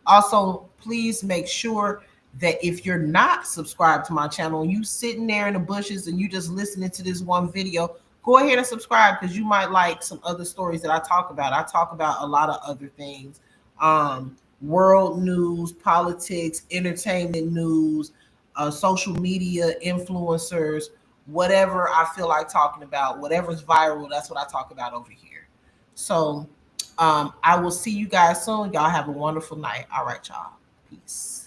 A: Also, please make sure that if you're not subscribed to my channel, you sitting there in the bushes and you just listening to this one video, go ahead and subscribe because you might like some other stories that I talk about. I talk about a lot of other things, world news, politics, entertainment news, social media influencers, whatever I feel like talking about, whatever's viral, that's what I talk about over here. So I will see you guys soon. Y'all have a wonderful night. All right, y'all. Peace.